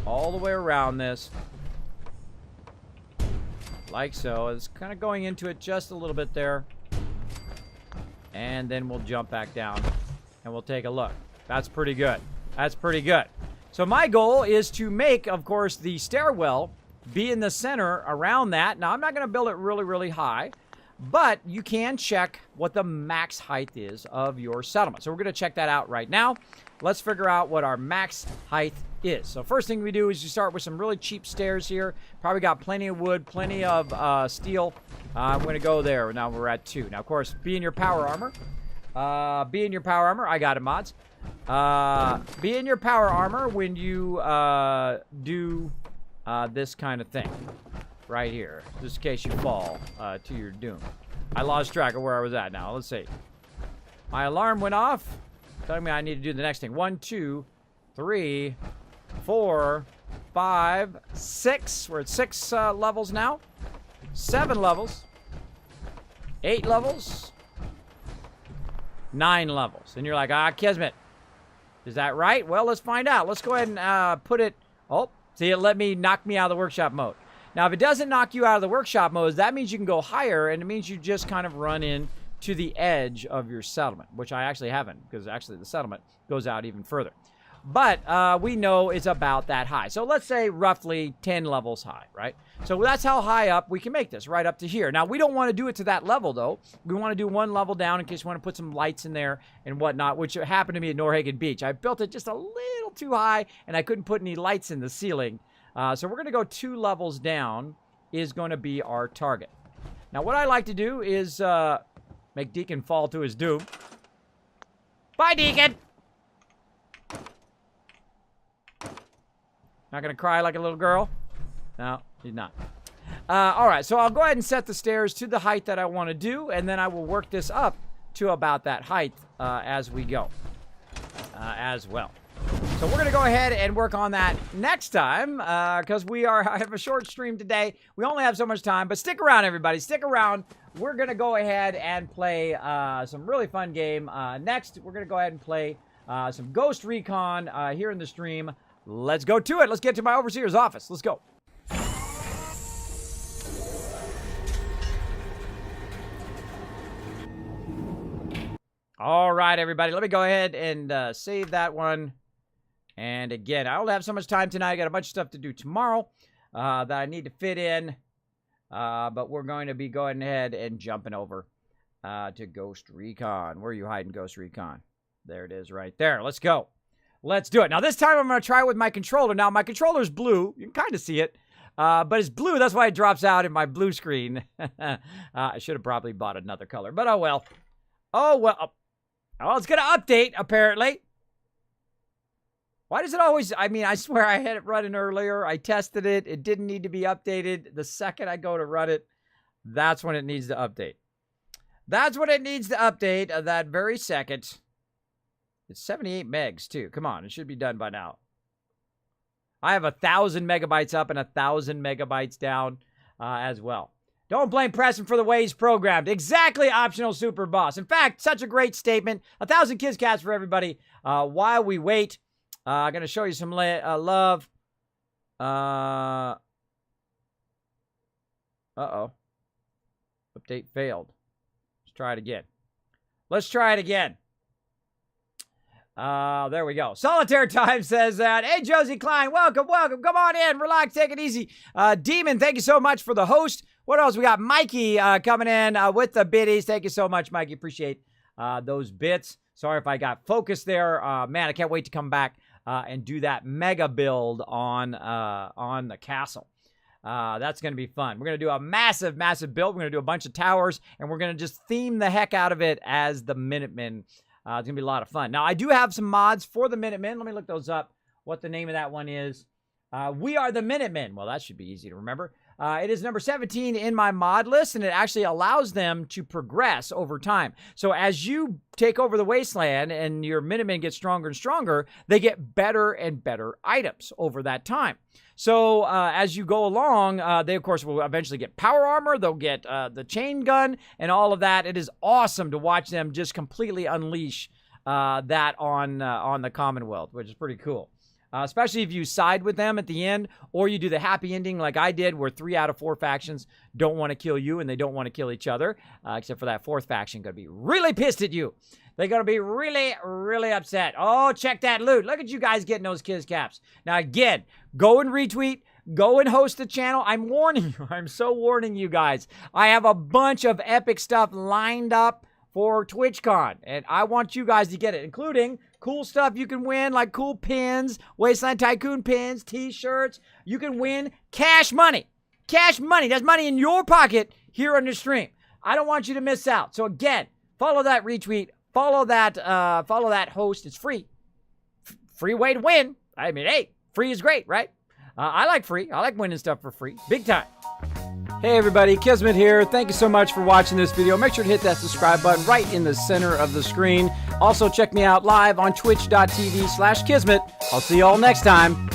all the way around this like so. It's kind of going into it just a little bit there. And then we'll jump back down and we'll take a look. That's pretty good. That's pretty good. So my goal is to make, of course, the stairwell be in the center around that. Now, I'm not going to build it really, really high, but you can check what the max height is of your settlement. So we're going to check that out right now. Let's figure out what our max height is. So first thing we do is you start with some really cheap stairs here. Probably got plenty of wood, plenty of steel. I'm going to go there. Now we're at 2. Now, of course, be in your power armor. Be in your power armor. I got it, mods. Be in your power armor when you do this kind of thing right here, just in case you fall to your doom. I lost track of where I was at now. Let's see. My alarm went off, telling me I need to do the next thing. 1, 2, 3, 4, 5, 6. We're at 6 levels now. 7 levels. 8 levels. 9 levels. And you're like, Kismet, is that right? Well, let's find out. Let's go ahead and put it... Oh, see, it let me knock me out of the workshop mode. Now, if it doesn't knock you out of the workshop mode, that means you can go higher, and it means you just kind of run in to the edge of your settlement, which I actually haven't, because actually the settlement goes out even further. But we know it's about that high. So let's say roughly 10 levels high, right? So that's how high up we can make this, right up to here. Now, we don't want to do it to that level, though. We want to do 1 level down in case you want to put some lights in there and whatnot, which happened to me at Norhagen Beach. I built it just a little too high, and I couldn't put any lights in the ceiling. So we're going to go 2 levels down is going to be our target. Now, what I like to do is make Deacon fall to his doom. Bye, Deacon! Not going to cry like a little girl? No, he's not. All right, so I'll go ahead and set the stairs to the height that I want to do, and then I will work this up to about that height as we go as well. So we're going to go ahead and work on that next time because I have a short stream today. We only have so much time, but stick around, everybody. Stick around. We're going to go ahead and play some really fun game. Next, we're going to go ahead and play some Ghost Recon here in the stream. Let's go to it. Let's get to my overseer's office. Let's go. All right, everybody. Let me go ahead and save that one. And again, I don't have so much time tonight. I got a bunch of stuff to do tomorrow that I need to fit in. But we're going to be going ahead and jumping over to Ghost Recon. Where are you hiding, Ghost Recon? There it is right there. Let's go. Let's do it. Now, this time I'm going to try with my controller. Now, my controller's blue. You can kind of see it. But it's blue. That's why it drops out in my blue screen. I should have probably bought another color. But oh, well. Oh, well. Oh, it's going to update, apparently. Why does it always... I mean, I swear I had it running earlier. I tested it. It didn't need to be updated. The second I go to run it, that's when it needs to update. That's when it needs to update, that very second. It's 78 megs, too. Come on, it should be done by now. I have 1,000 megabytes up and 1,000 megabytes down as well. Don't blame Preston for the way he's programmed. Exactly, optional super boss. In fact, such a great statement. 1,000 kids cats for everybody. While we wait, I'm going to show you some love. Uh-oh. Update failed. Let's try it again. Let's try it again. There we go. Solitaire Time says that. Hey, Josie Klein, welcome, welcome. Come on in, relax, take it easy. Demon, thank you so much for the host. What else? We got Mikey coming in with the biddies. Thank you so much, Mikey. Appreciate those bits. Sorry if I got focused there. Man, I can't wait to come back and do that mega build on the castle. That's going to be fun. We're going to do a massive, massive build. We're going to do a bunch of towers, and we're going to just theme the heck out of it as the Minutemen. It's going to be a lot of fun. Now, I do have some mods for the Minutemen. Let me look those up, what the name of that one is. We Are the Minutemen. Well, that should be easy to remember. It is number 17 in my mod list, and it actually allows them to progress over time. So as you take over the wasteland and your Minutemen get stronger and stronger, they get better and better items over that time. So as you go along, they, of course, will eventually get power armor. They'll get the chain gun and all of that. It is awesome to watch them just completely unleash that on the Commonwealth, which is pretty cool. Especially if you side with them at the end, or you do the happy ending like I did, where 3 out of 4 factions don't want to kill you and they don't want to kill each other, except for that 4th faction going to be really pissed at you. They're going to be really, really upset. Oh, check that loot. Look at you guys getting those kids caps. Now, again, go and retweet. Go and host the channel. I'm warning you. I'm so warning you guys. I have a bunch of epic stuff lined up for TwitchCon, and I want you guys to get it, including cool stuff you can win, like cool pins, Wasteland Tycoon pins, t-shirts. You can win cash money. Cash money. That's money in your pocket here on the stream. I don't want you to miss out. So again, follow that retweet. Follow that host. It's free. Free way to win. I mean, hey, free is great, right? I like free. I like winning stuff for free. Big time. Hey everybody, Kismet here. Thank you so much for watching this video. Make sure to hit that subscribe button right in the center of the screen. Also check me out live on twitch.tv/Kismet. I'll see you all next time.